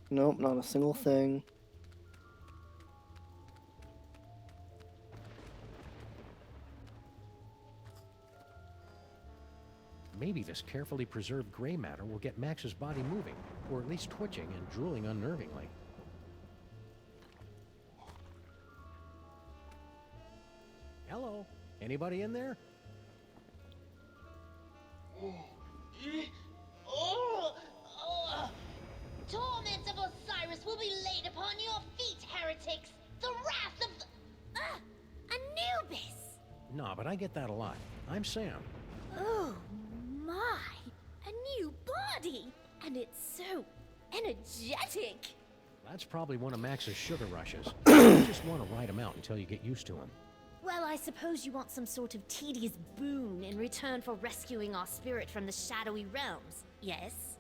Nope, not a single thing. Maybe this carefully preserved gray matter will get Max's body moving, or at least twitching and drooling unnervingly. Hello? Anybody in there? Torment of Osiris will be laid upon your feet, heretics! The wrath of the... Anubis! Nah, but I get that a lot. I'm Sam. Oh my! A new body! And it's so energetic! That's probably one of Max's sugar rushes. You just want to ride him out until you get used to him. Well, I suppose you want some sort of tedious boon in return for rescuing our spirit from the shadowy realms, yes?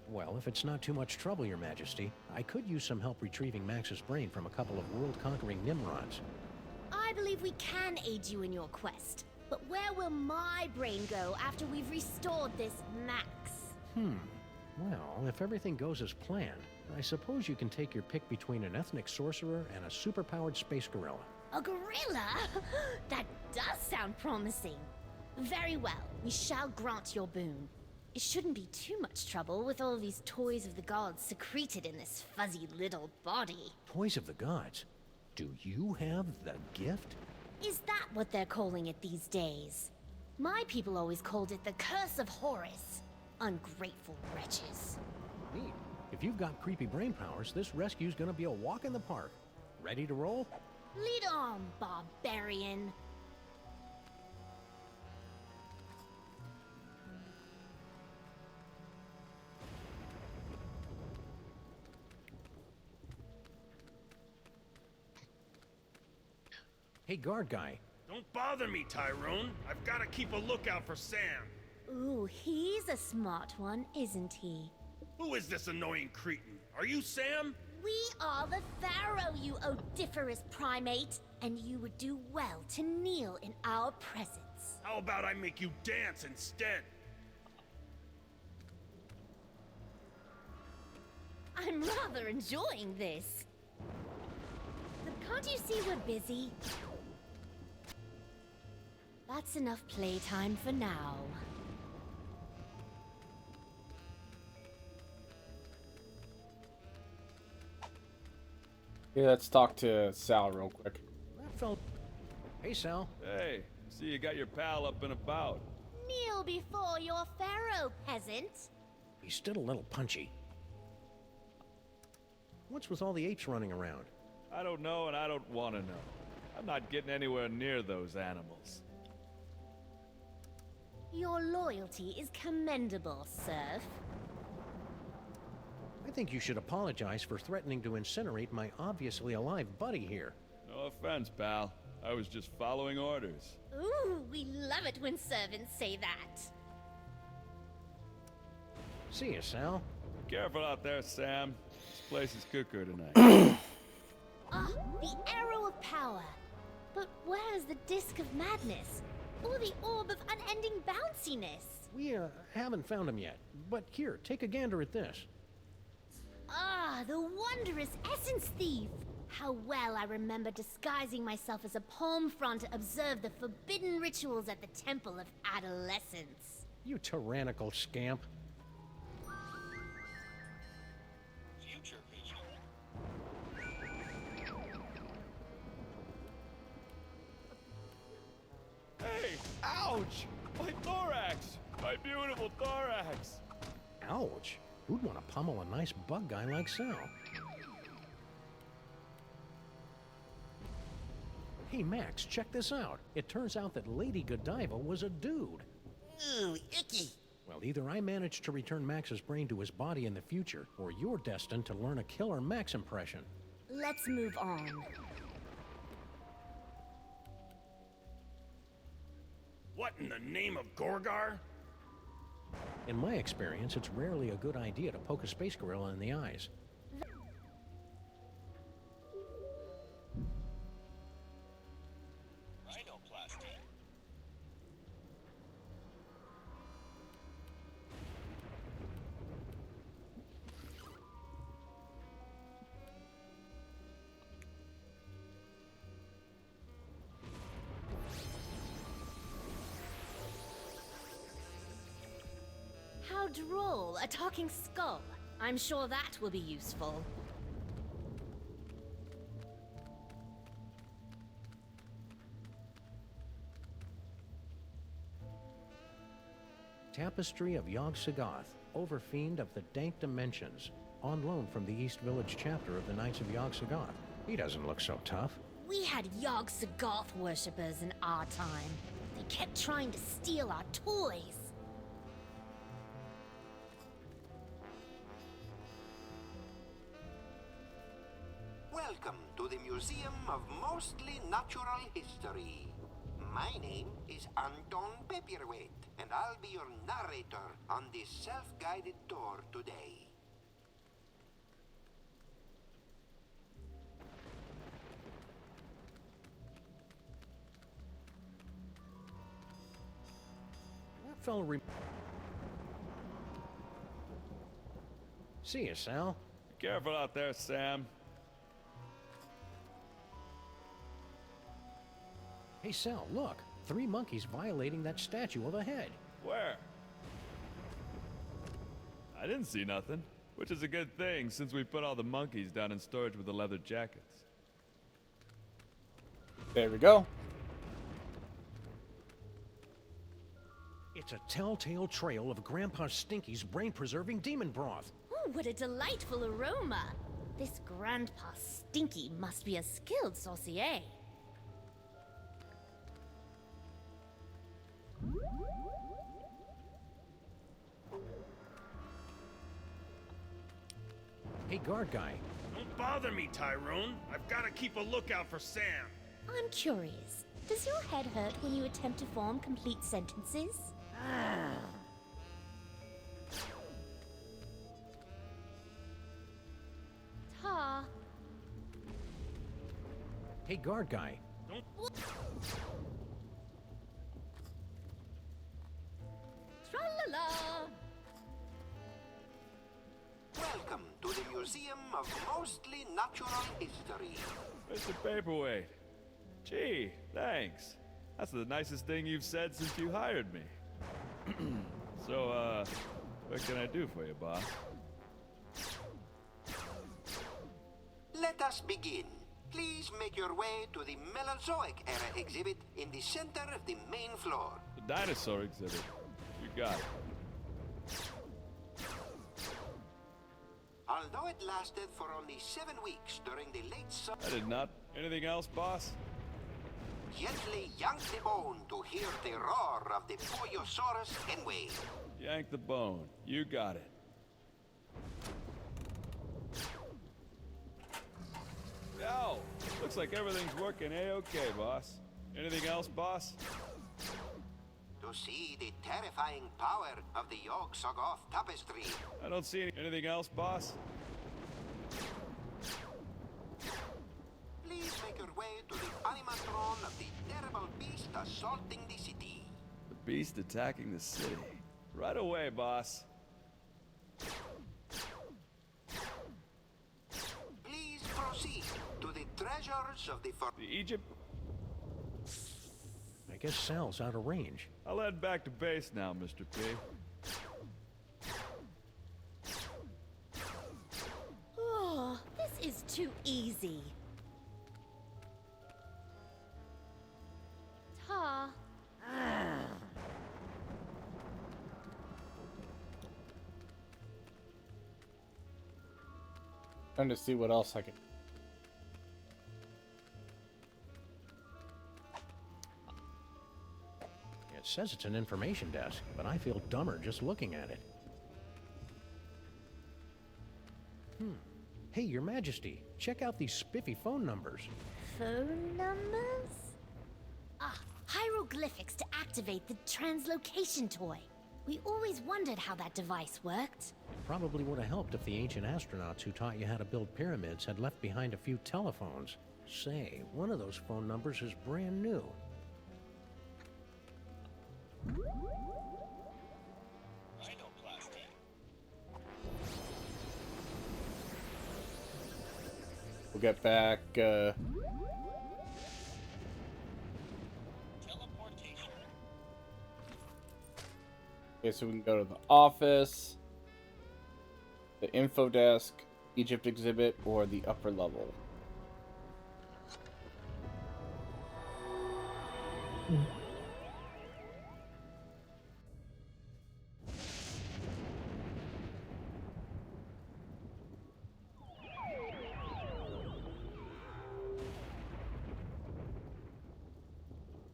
Well, if it's not too much trouble, Your Majesty, I could use some help retrieving Max's brain from a couple of world-conquering Nimrods. I believe we can aid you in your quest, but where will my brain go after we've restored this Max? Well, if everything goes as planned, I suppose you can take your pick between an ethnic sorcerer and a superpowered space gorilla. A gorilla? That does sound promising. Very well, we shall grant your boon. It shouldn't be too much trouble with all these toys of the gods secreted in this fuzzy little body. Toys of the gods? Do you have the gift? Is that what they're calling it these days? My people always called it the Curse of Horus. Ungrateful wretches. Neat. If you've got creepy brain powers, this rescue's gonna be a walk in the park. Ready to roll? Lead on, barbarian. Hey, guard guy. Don't bother me, Tyrone. I've got to keep a lookout for Sam. Ooh, he's a smart one, isn't he? Who is this annoying cretin? Are you Sam? We are the Pharaoh, you odiferous primate, and you would do well to kneel in our presence. How about I make you dance instead? I'm rather enjoying this. But can't you see we're busy? That's enough playtime for now. Yeah, let's talk to Sal real quick. That felt... Hey, Sal. Hey, See, you got your pal up and about. Kneel before your pharaoh, peasant. He's still a little punchy. What's with all the apes running around? I don't know and I don't want to know. I'm not getting anywhere near those animals. Your loyalty is commendable, serf. I think you should apologize for threatening to incinerate my obviously alive buddy here. No offense, pal. I was just following orders. Ooh, we love it when servants say that. See ya, Sal. Be careful out there, Sam. This place is cuckoo tonight. Ah, the arrow of power. But where's the disc of madness? Or the orb of unending bounciness? We haven't found him yet. But here, take a gander at this. Ah, the wondrous essence thief! How well I remember disguising myself as a palm frond to observe the forbidden rituals at the Temple of Adolescence. You tyrannical scamp. Future vision. Hey! Ouch! My thorax! My beautiful thorax! Ouch! Who'd want to pummel a nice bug guy like Sal? Hey Max, check this out. It turns out that Lady Godiva was a dude. Ooh, icky. Well, either I managed to return Max's brain to his body in the future, or you're destined to learn a killer Max impression. Let's move on. What in the name of Gorgar? In my experience, it's rarely a good idea to poke a space gorilla in the eyes. Rhinoplasty. How droll, a talking skull. I'm sure that will be useful. Tapestry of Yog-Sothoth, Overfiend of the Dank Dimensions, on loan from the East Village chapter of the Knights of Yog-Sothoth. He doesn't look so tough. We had Yog-Sothoth worshippers in our time. They kept trying to steal our toys. Welcome to the Museum of Mostly Natural History. My name is Anton Paperweight, and I'll be your narrator on this self-guided tour today. That fellow See ya, Sal. Be careful out there, Sam. Hey, Sal, look. 3 monkeys violating that statue of a head. Where? I didn't see nothing. Which is a good thing, since we put all the monkeys down in storage with the leather jackets. There we go. It's a telltale trail of Grandpa Stinky's brain-preserving demon broth. Ooh, what a delightful aroma. This Grandpa Stinky must be a skilled sorcier. Hey, guard guy. Don't bother me, Tyrone. I've got to keep a lookout for Sam. I'm curious. Does your head hurt when you attempt to form complete sentences? Ta. Hey, guard guy. Don't... Tra-la-la! Welcome to the Museum of Mostly Natural History. Mr. Paperweight. Gee, thanks. That's the nicest thing you've said since you hired me. So, what can I do for you, boss? Let us begin. Please make your way to the Mesozoic era exhibit in the center of the main floor. The dinosaur exhibit. You got it. Although it lasted for only 7 weeks during the late summer, I did not. Anything else, boss? gently yank the bone to hear the roar of the Pollosaurus Henway. Yank the bone. You got it. Yo, looks like everything's working A-okay, boss. Anything else, boss? To see the terrifying power of the Yog-Sothoth tapestry. I don't see anything else, boss. Please make your way to the animatron of the terrible beast assaulting the city. The beast attacking the city. Right away, boss. Please proceed to the treasures of the Egypt? I guess Sal's out of range. I'll head back to base now, Mr. P. Oh, this is too easy. Ta. Trying to see what else I can. It says it's an information desk, but I feel dumber just looking at it. Hey, Your Majesty, check out these spiffy phone numbers. Phone numbers? Ah, hieroglyphics to activate the translocation toy. We always wondered how that device worked. Probably would have helped if the ancient astronauts who taught you how to build pyramids had left behind a few telephones. Say, one of those phone numbers is brand new. We'll get back. Okay, so we can go to the office, the info desk, Egypt exhibit, or the upper level.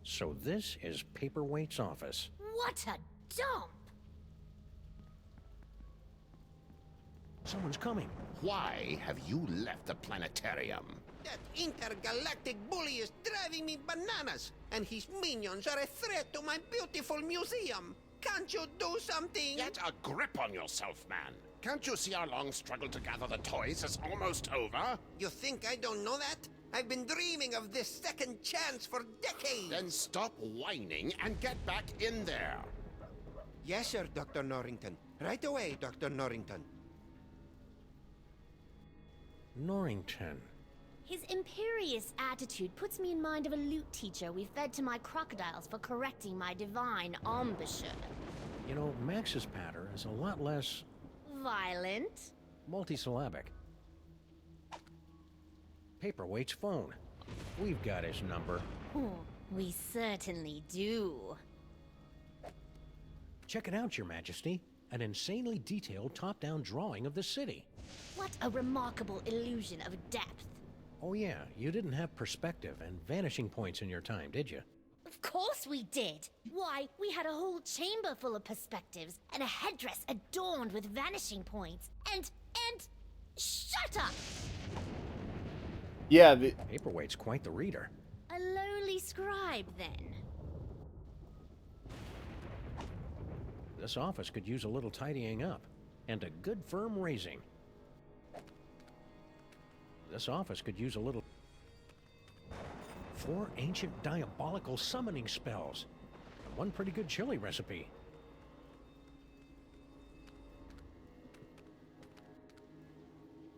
So this is Paperweight's office. What a dump! Someone's coming. Why have you left the planetarium? That intergalactic bully is driving me bananas, and his minions are a threat to my beautiful museum. Can't you do something? Get a grip on yourself, man. Can't you see our long struggle to gather the toys is almost over? You think I don't know that? I've been dreaming of this second chance for decades. Then stop whining and get back in there. Yes, sir, Dr. Norrington. Right away, Dr. Norrington. Norrington. His imperious attitude puts me in mind of a lute teacher we fed to my crocodiles for correcting my divine embouchure. You know, Max's patter is a lot less... Violent? multisyllabic. Paperweight's phone. We've got his number. Oh, we certainly do. Check it out, Your Majesty. An insanely detailed top-down drawing of the city. What a remarkable illusion of depth. Oh yeah, you didn't have perspective and vanishing points in your time, did you? Of course we did. Why, we had a whole chamber full of perspectives and a headdress adorned with vanishing points. And... shut up! Yeah, the Paperweight's quite the reader. A lowly scribe, then. This office could use a little tidying up. And a good firm raising. This office could use a little... 4 ancient diabolical summoning spells. And 1 pretty good chili recipe.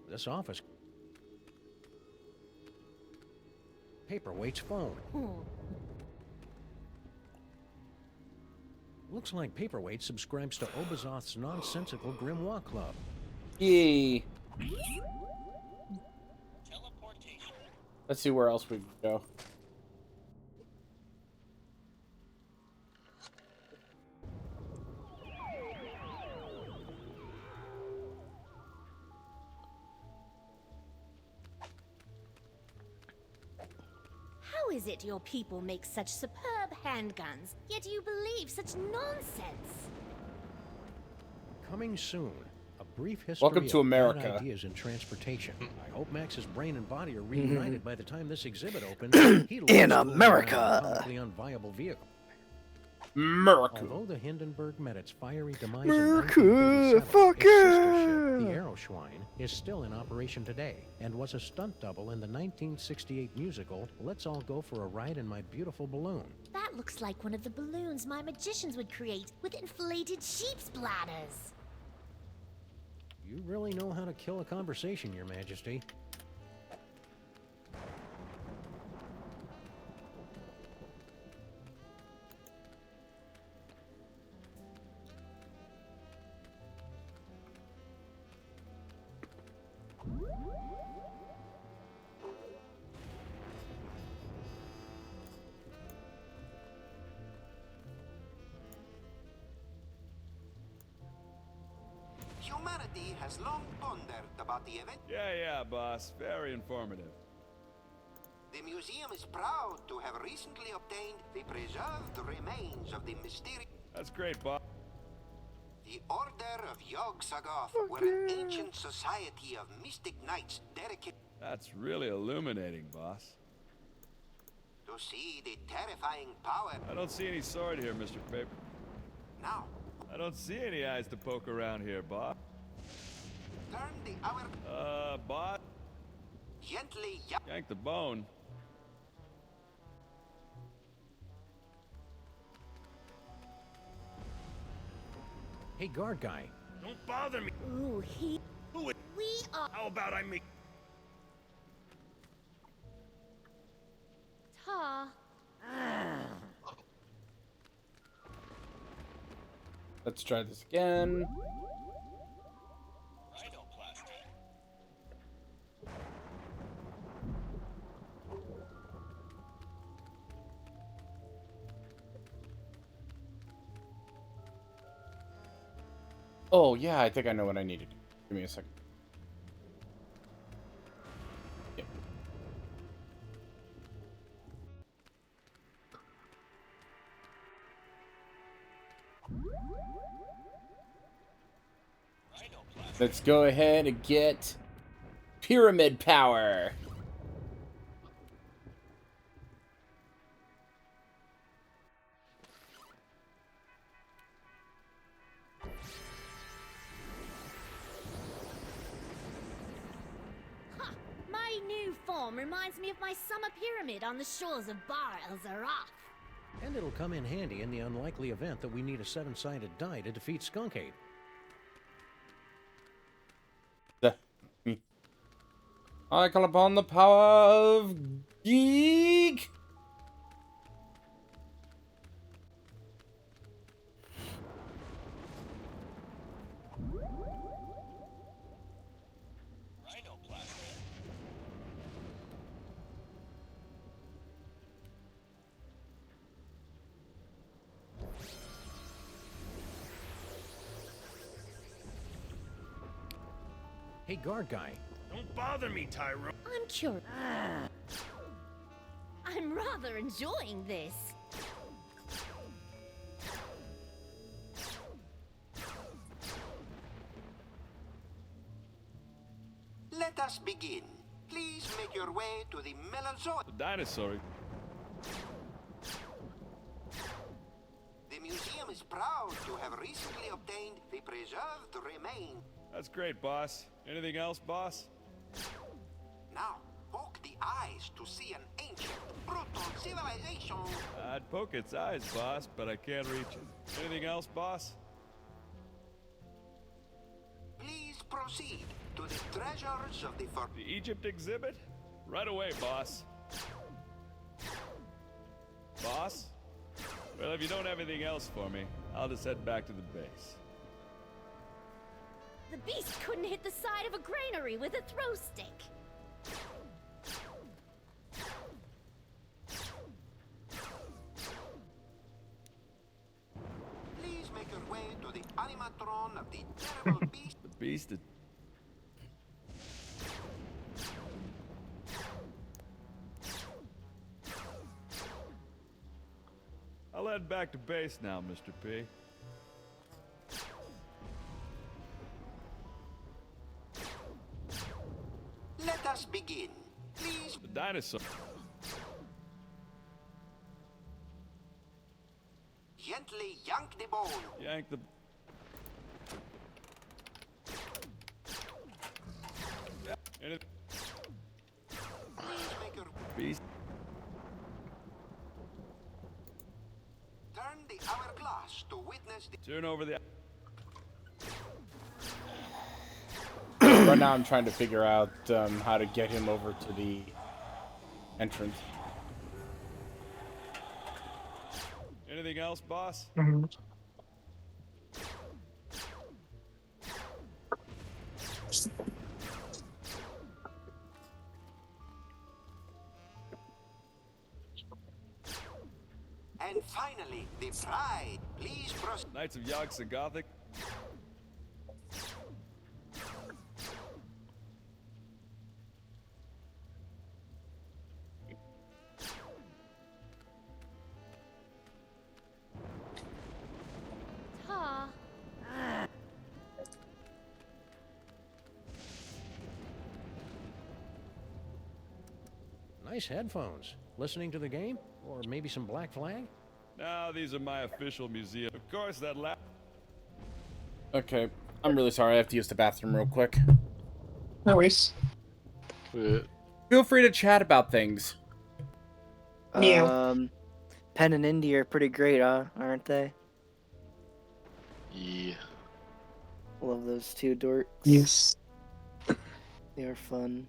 This office... Paperweight's phone. Looks like Paperweight subscribes to Obazoth's nonsensical Grimoire Club. Yay. Let's see where else we can go. How is it your people make such superb handguns, yet you believe such nonsense? Coming soon. A brief history Welcome to of America. bad ideas in transportation. I hope Max's brain and body are reunited by the time this exhibit opens. He In loves fooling America. around a comically unviable vehicle. America. Although the Hindenburg met its fiery demise America, in 1937, fuck its sister ship, the yeah. Aeroschwein, is still in operation today and was a stunt double in the 1968 musical Let's All Go for a Ride in My Beautiful Balloon. That looks like one of the balloons my magicians would create with inflated sheep's bladders. You really know how to kill a conversation, Your Majesty. Humanity has long pondered about the event. Yeah, boss. Very informative. The museum is proud to have recently obtained the preserved remains of the mysterious... That's great, boss. The Order of Yog-Sothoth were an ancient society of mystic knights dedicated That's really illuminating, boss. to see the terrifying power. I don't see any sword here, Mr. Paper. Now, I don't see any eyes to poke around here, boss. turn the hour boss? gently. Yank the bone. Hey, guard guy. Don't bother me. Ooh, he... Who is... We are... How about I make... Ta. Let's try this again. Oh, yeah, I think I know what I needed. Give me a second. Yep. Let's go ahead and get pyramid power. My new form reminds me of my summer pyramid on the shores of Bar El Zaraf. And it'll come in handy in the unlikely event that we need a seven-sided die to defeat Skunk Ape. I call upon the power of geek. Hey, guard guy. Don't bother me, Tyrone. I'm curious. I'm rather enjoying this. Let us begin. Please make your way to the Melancholia. The dinosaur. The museum is proud to have recently obtained the preserved remains. That's great, boss. Anything else, boss? Now, poke the eyes to see an ancient, brutal civilization. I'd poke its eyes, boss, but I can't reach it. Anything else, boss? Please proceed to the treasures of the The Egypt exhibit? Right away, boss. Boss? Well, if you don't have anything else for me, I'll just head back to the base. The beast couldn't hit the side of a granary with a throw stick. to the animatron of the terrible beast. The beast. I'll head back to base now, Mr. P. Let us begin. Please. The dinosaur. Gently yank the bone. Yank the. Beast. Turn the hourglass to witness the. Turn over the. Right now I'm trying to figure out how to get him over to the entrance. Anything else, boss? Mhm. And finally, the pride. Please proceed. Knights of Yogg Gothic. Ta. Nice headphones. Listening to the game? Or maybe some Black Flag? No, these are my official museum. Of course, that Okay, I'm really sorry. I have to use the bathroom real quick. No worries. Feel free to chat about things. Pen and Indy are pretty great, aren't they? Yeah. Love those two dorks. Yes. They are fun.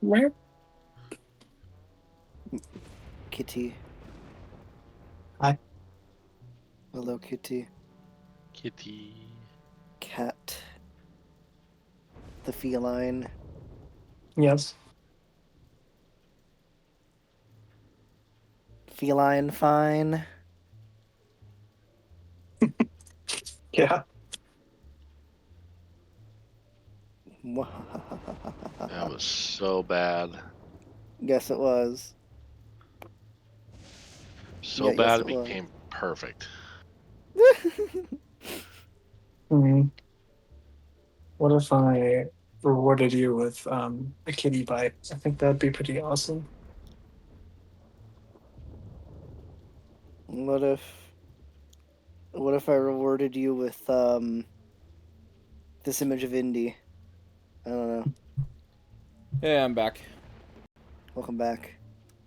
Where? Kitty. Hi. Hello, Kitty. Kitty. Cat. The feline. Yes. Feline fine. Yeah. That was so bad. Yes, it was. So Yeah, yes, bad it it was. became perfect. What if I rewarded you with a kitty bite? I think that'd be pretty awesome. What if I rewarded you with this image of Indy? I don't know. Yeah, I'm back. Welcome back.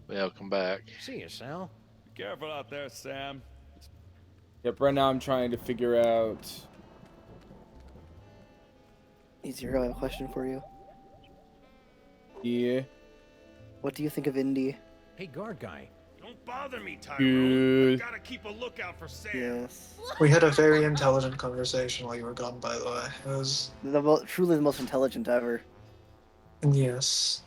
Welcome back. See you, Sal. Be careful out there, Sam. Yep, right now I'm trying to figure out... Easier, I have a question for you. Yeah. What do you think of Indy? Hey, guard guy. Don't bother me, Tyrone. Good. Gotta keep a lookout for Sam. Yes. We had a very intelligent conversation while you were gone, by the way. It was... Truly the most intelligent ever. Yes.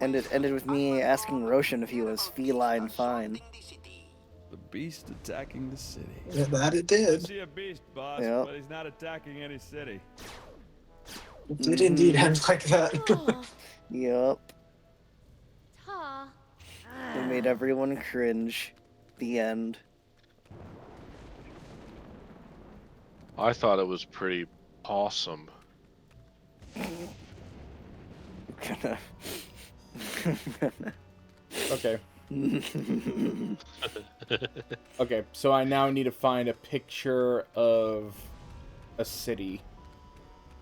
And it ended with me asking Roshan if he was feline fine. The beast attacking the city. Yeah, that it I did. see a beast, boss, Yep. but he's not attacking any city. It did indeed end like that. Yup. Ta. It made everyone cringe. The end. I thought it was pretty awesome. Okay. Okay, so I now need to find a picture of a city.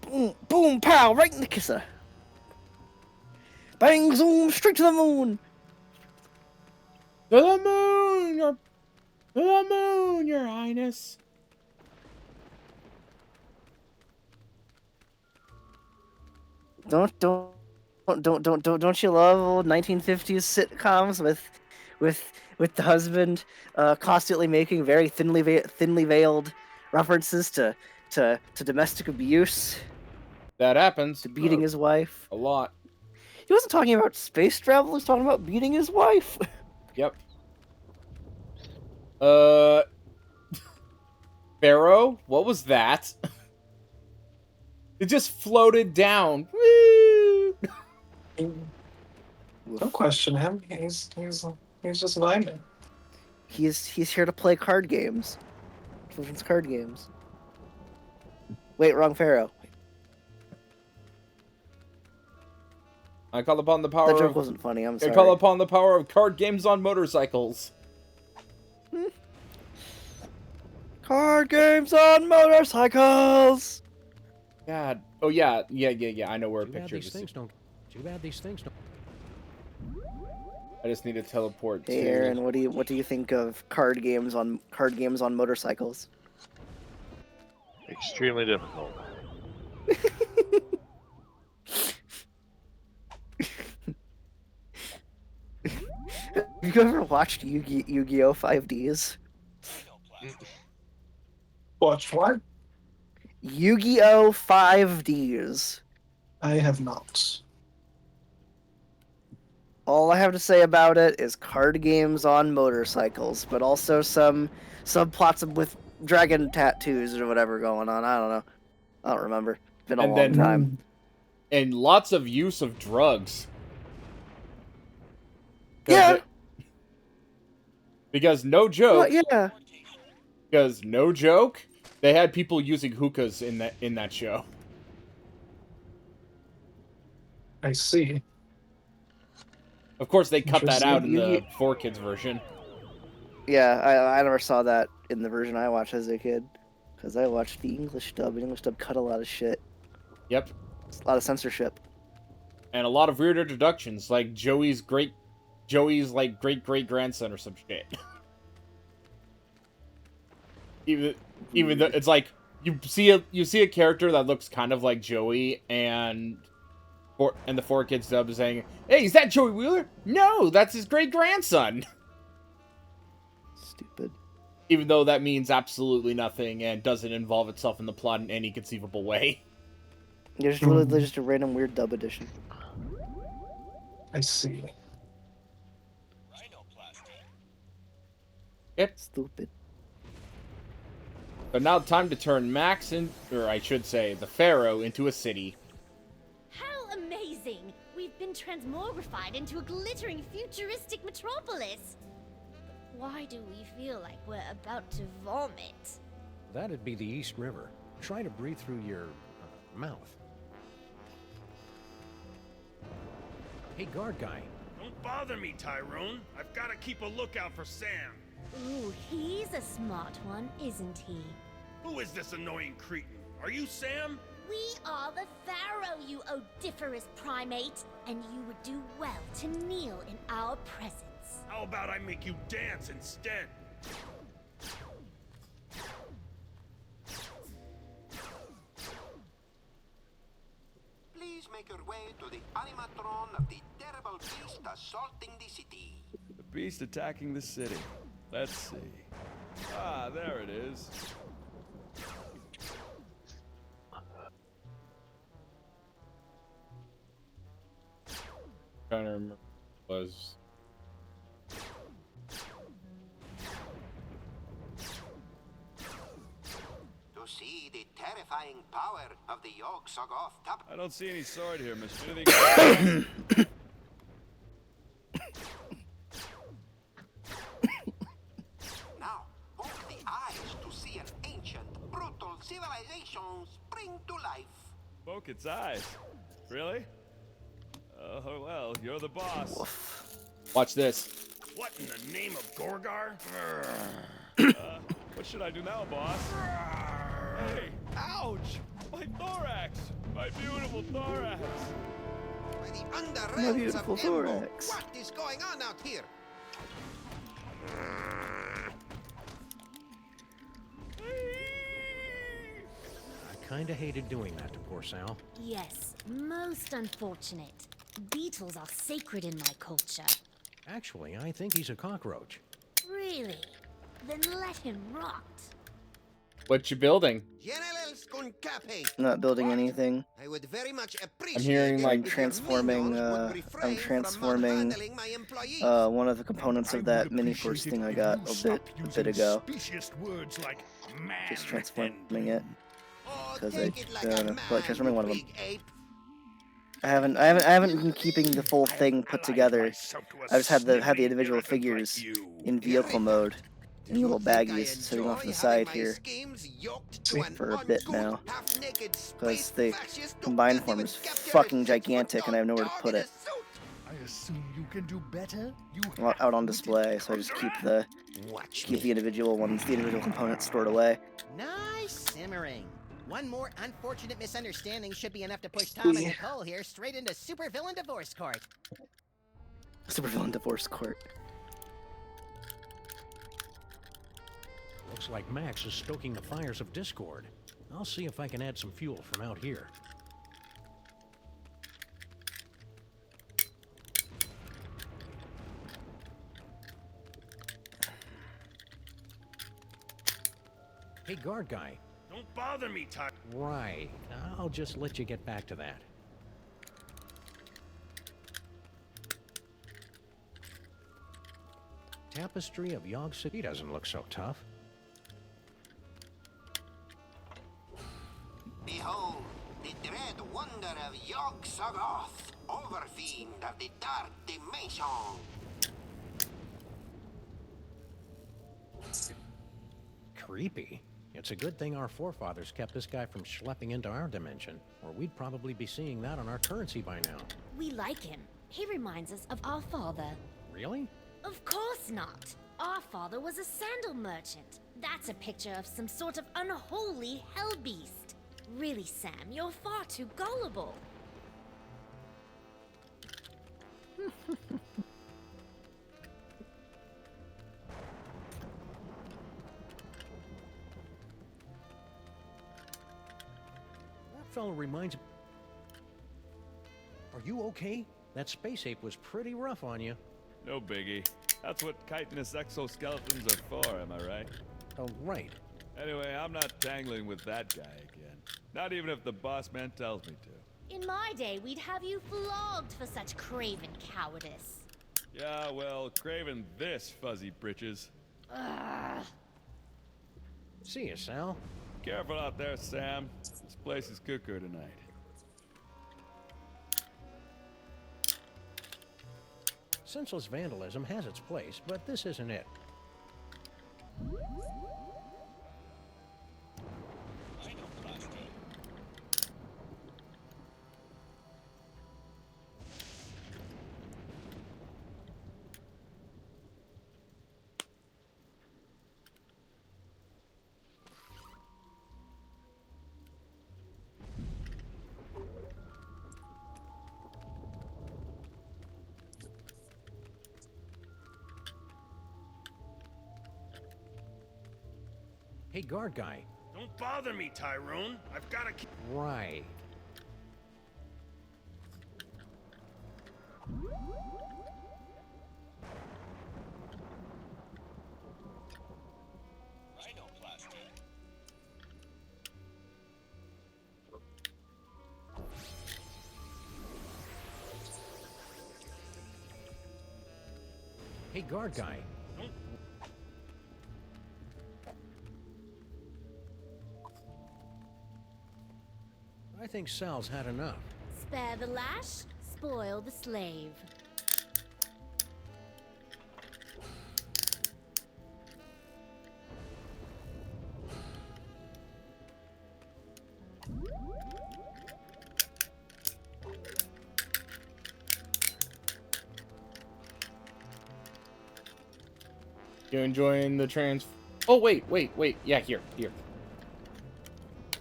Boom, boom, pow, right in the kisser. Bang, zoom, straight to the moon. To the moon, your highness. Don't you love old 1950s sitcoms with the husband constantly making very thinly veiled references to domestic abuse, That happens. to beating his wife. A lot. He wasn't talking about space travel. He was talking about beating his wife. Yep. Pharaoh, what was that? It just floated down. Woo! Don't question him. He's just vibing. He's here to play card games. Children's card games. Wait, wrong Pharaoh. I call upon the power That joke of... wasn't funny, I'm sorry. I call upon the power of card games on motorcycles. Card games on motorcycles! God. Oh, yeah. I know where a Too bad picture these is. things don't. Too bad these things don't. I just need to teleport Hey to... Aaron, what do you think of card games on motorcycles? Extremely difficult. Have you ever watched Yu-Gi-Oh! 5Ds? Watch what? Yu-Gi-Oh! 5Ds. I have not. All I have to say about it is card games on motorcycles, but also some subplots with dragon tattoos or whatever going on. I don't know. I don't remember. It's been a long time. And lots of use of drugs. Yeah. Because no joke. Yeah. Because no joke, they had people using hookahs in that show. I see. Of course, they cut that out in the Interesting. 4Kids version. Yeah, I never saw that in the version I watched as a kid. Because I watched the English dub, and English dub cut a lot of shit. Yep. A lot of censorship. And a lot of weird introductions, like Joey's great-great-grandson or some shit. Even though it's like you see a character that looks kind of like Joey, and the 4Kids dub is saying, "Hey, is that Joey Wheeler? No, that's his great-grandson." Stupid. Even though that means absolutely nothing and doesn't involve itself in the plot in any conceivable way. There's literally just a random weird dub edition. I see. Yep. Stupid. But now time to turn Max or I should say, the Pharaoh into a city. How amazing! We've been transmogrified into a glittering futuristic metropolis. Why do we feel like we're about to vomit? That'd be the East River. Try to breathe through your mouth. Hey, guard guy. Don't bother me, Tyrone. I've got to keep a lookout for Sam. Ooh, he's a smart one, isn't he? Who is this annoying cretin? Are you Sam? We are the Pharaoh, you odiferous primate, and you would do well to kneel in our presence. How about I make you dance instead? Please make your way to the animatron of the terrible beast assaulting the city. The beast attacking the city. Let's see. Ah, there it is. Trying to remember what it was. To see the terrifying power of the Yog-Sothoth top. I don't see any sword here, mister. Anything- Now, open the eyes to see an ancient, brutal civilization spring to life. Poke its eyes. Really? Oh, well, you're the boss. Watch this. What in the name of Gorgar? What should I do now, boss? Hey, ouch! My thorax! My beautiful thorax! By the My underrealms of beautiful Embo, thorax. what is going on out here? kinda hated doing that to poor Sal. Yes, most unfortunate. Beetles are sacred in my culture. Actually, I think he's a cockroach. Really? Then let him rot. What you building? Not building anything. I would very much appreciate I'm hearing like I'm transforming one of the components of that mini force thing I got a bit ago. Words like man Just transforming it. Because I feel like transforming one of them. I haven't been keeping the full thing put together. I just had the individual figures in vehicle mode in little baggies sitting off to the side here for a bit now. Because the combined form is fucking gigantic and I have nowhere to put it. I assume you can do better. Out on display, so I just keep the individual ones, the individual components stored away. Nice simmering. One more unfortunate misunderstanding should be enough to push Tom and Nicole here straight into supervillain divorce court. Supervillain divorce court. Looks like Max is stoking the fires of discord. I'll see if I can add some fuel from out here. Hey, guard guy. Don't bother me, Ty. Right. I'll just let you get back to that. Tapestry of Yog City doesn't look so tough. Behold, the dread wonder of Yog-Sothoth, overfiend of the dark dimension. Creepy. It's a good thing our forefathers kept this guy from schlepping into our dimension, or we'd probably be seeing that on our currency by now. We like him. He reminds us of our father. Really? Of course not. Our father was a sandal merchant. That's a picture of some sort of unholy hell beast. Really, Sam, you're far too gullible. That fellow reminds... Are you okay? That space ape was pretty rough on you. No biggie. That's what chitinous exoskeletons are for, am I right? Oh, right. Anyway, I'm not tangling with that guy again. Not even if the boss man tells me to. In my day, we'd have you flogged for such craven cowardice. Yeah, well, craving this, fuzzy britches. Ugh. See ya, Sal. Careful out there, Sam. This place is cuckoo tonight. Senseless vandalism has its place, but this isn't it. Hey, guard guy. Don't bother me, Tyrone. I've got to... Right. Hey, guard guy. I think Sal's had enough. Spare the lash, spoil the slave. You enjoying the trans... Oh, wait. Yeah, here.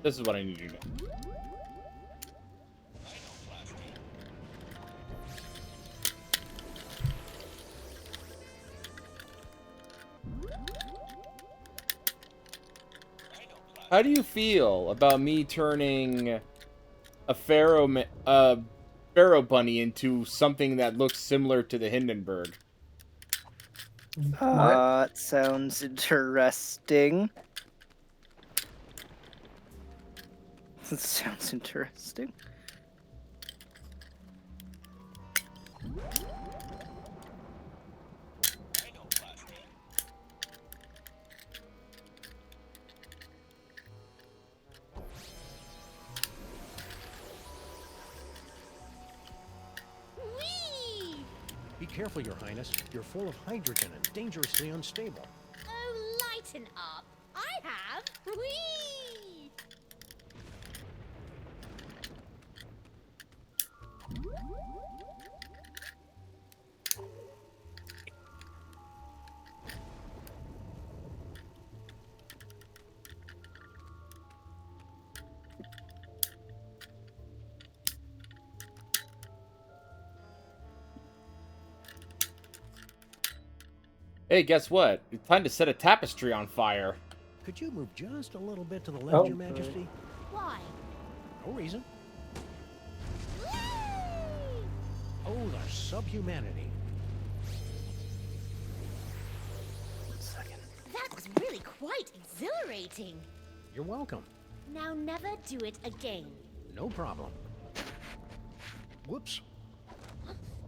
This is what I need you to do. How do you feel about me turning a pharaoh bunny into something that looks similar to the Hindenburg? It sounds interesting. It sounds interesting. Whee! Be careful, Your Highness. You're full of hydrogen and dangerously unstable. Oh, lighten up. I have. Whee! Hey, guess what? It's time to set a tapestry on fire. Could you move just a little bit to the left, Your Majesty? Why? No reason. Oh, the subhumanity. That was really quite exhilarating. You're welcome. Now never do it again. No problem. Whoops.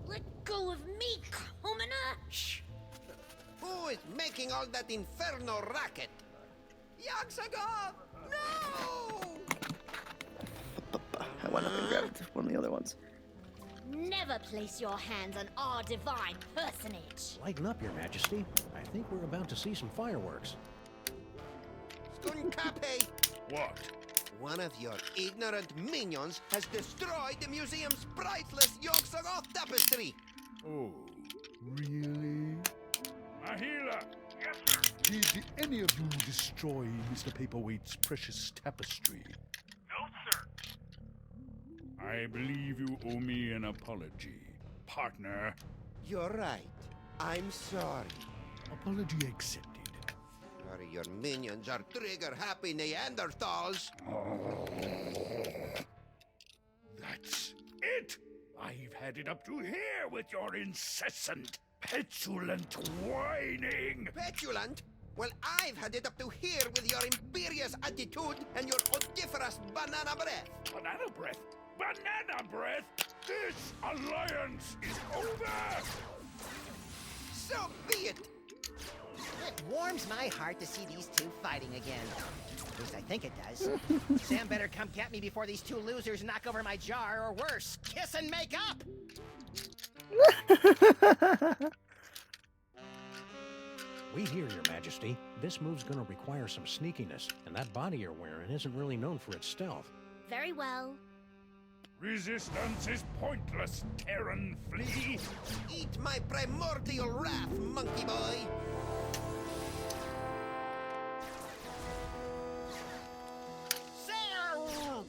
Let go of me, commoner! Shh! Who is making all that inferno racket? Yaxagov! No! I went up and grabbed one of the other ones. Never place your hands on our divine personage. Lighten up, Your Majesty. I think we're about to see some fireworks. Skunkape! What? One of your ignorant minions has destroyed the museum's priceless Yogg-Sothoth tapestry! Oh, really? Mahila! Yes, sir? Did any of you destroy Mr. Paperweight's precious tapestry? No, sir. I believe you owe me an apology, partner. You're right. I'm sorry. Apology accepted. Sorry your minions are trigger-happy Neanderthals. That's it! I've had it up to here with your incessant, petulant whining! Petulant? Well, I've had it up to here with your imperious attitude and your odoriferous banana breath. Banana breath? Banana breath? This alliance is over! So be it! It warms my heart to see these two fighting again. At least I think it does. Sam better come get me before these two losers knock over my jar, or worse, kiss and make up! We hear, Your Majesty. This move's gonna require some sneakiness, and that body you're wearing isn't really known for its stealth. Very well. Resistance is pointless, Terran flea! Eat my primordial wrath, monkey boy! Sam!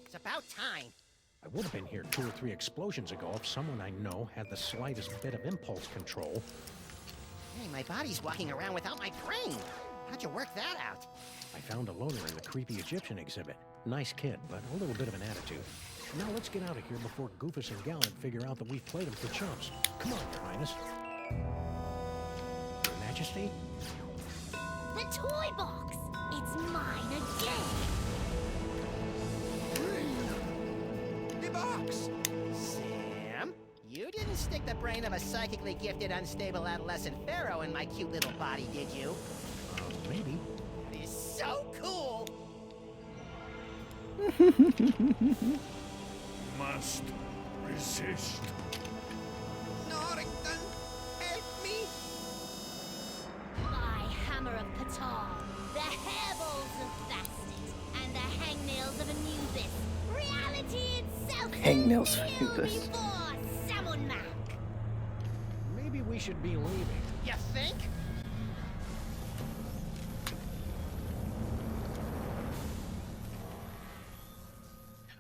It's about time. I would have been here 2 or 3 explosions ago if someone I know had the slightest bit of impulse control. Hey, my body's walking around without my brain. How'd you work that out? I found a loner in the creepy Egyptian exhibit. Nice kid, but a little bit of an attitude. Now let's get out of here before Goofus and Gallant figure out that we've played him for chumps. Come on, Your Highness. Your Majesty? The toy box! It's mine again! The box! Sam? You didn't stick the brain of a psychically gifted, unstable adolescent pharaoh in my cute little body, did you? Maybe. That is so cool! Must resist. Norrington, help me! My hammer of Ptah, the hairballs of Bastet, and the hangnails of Anubis. Reality itself Hangnails of kneel Anubis. before Samunmak. Maybe we should be leaving. You think?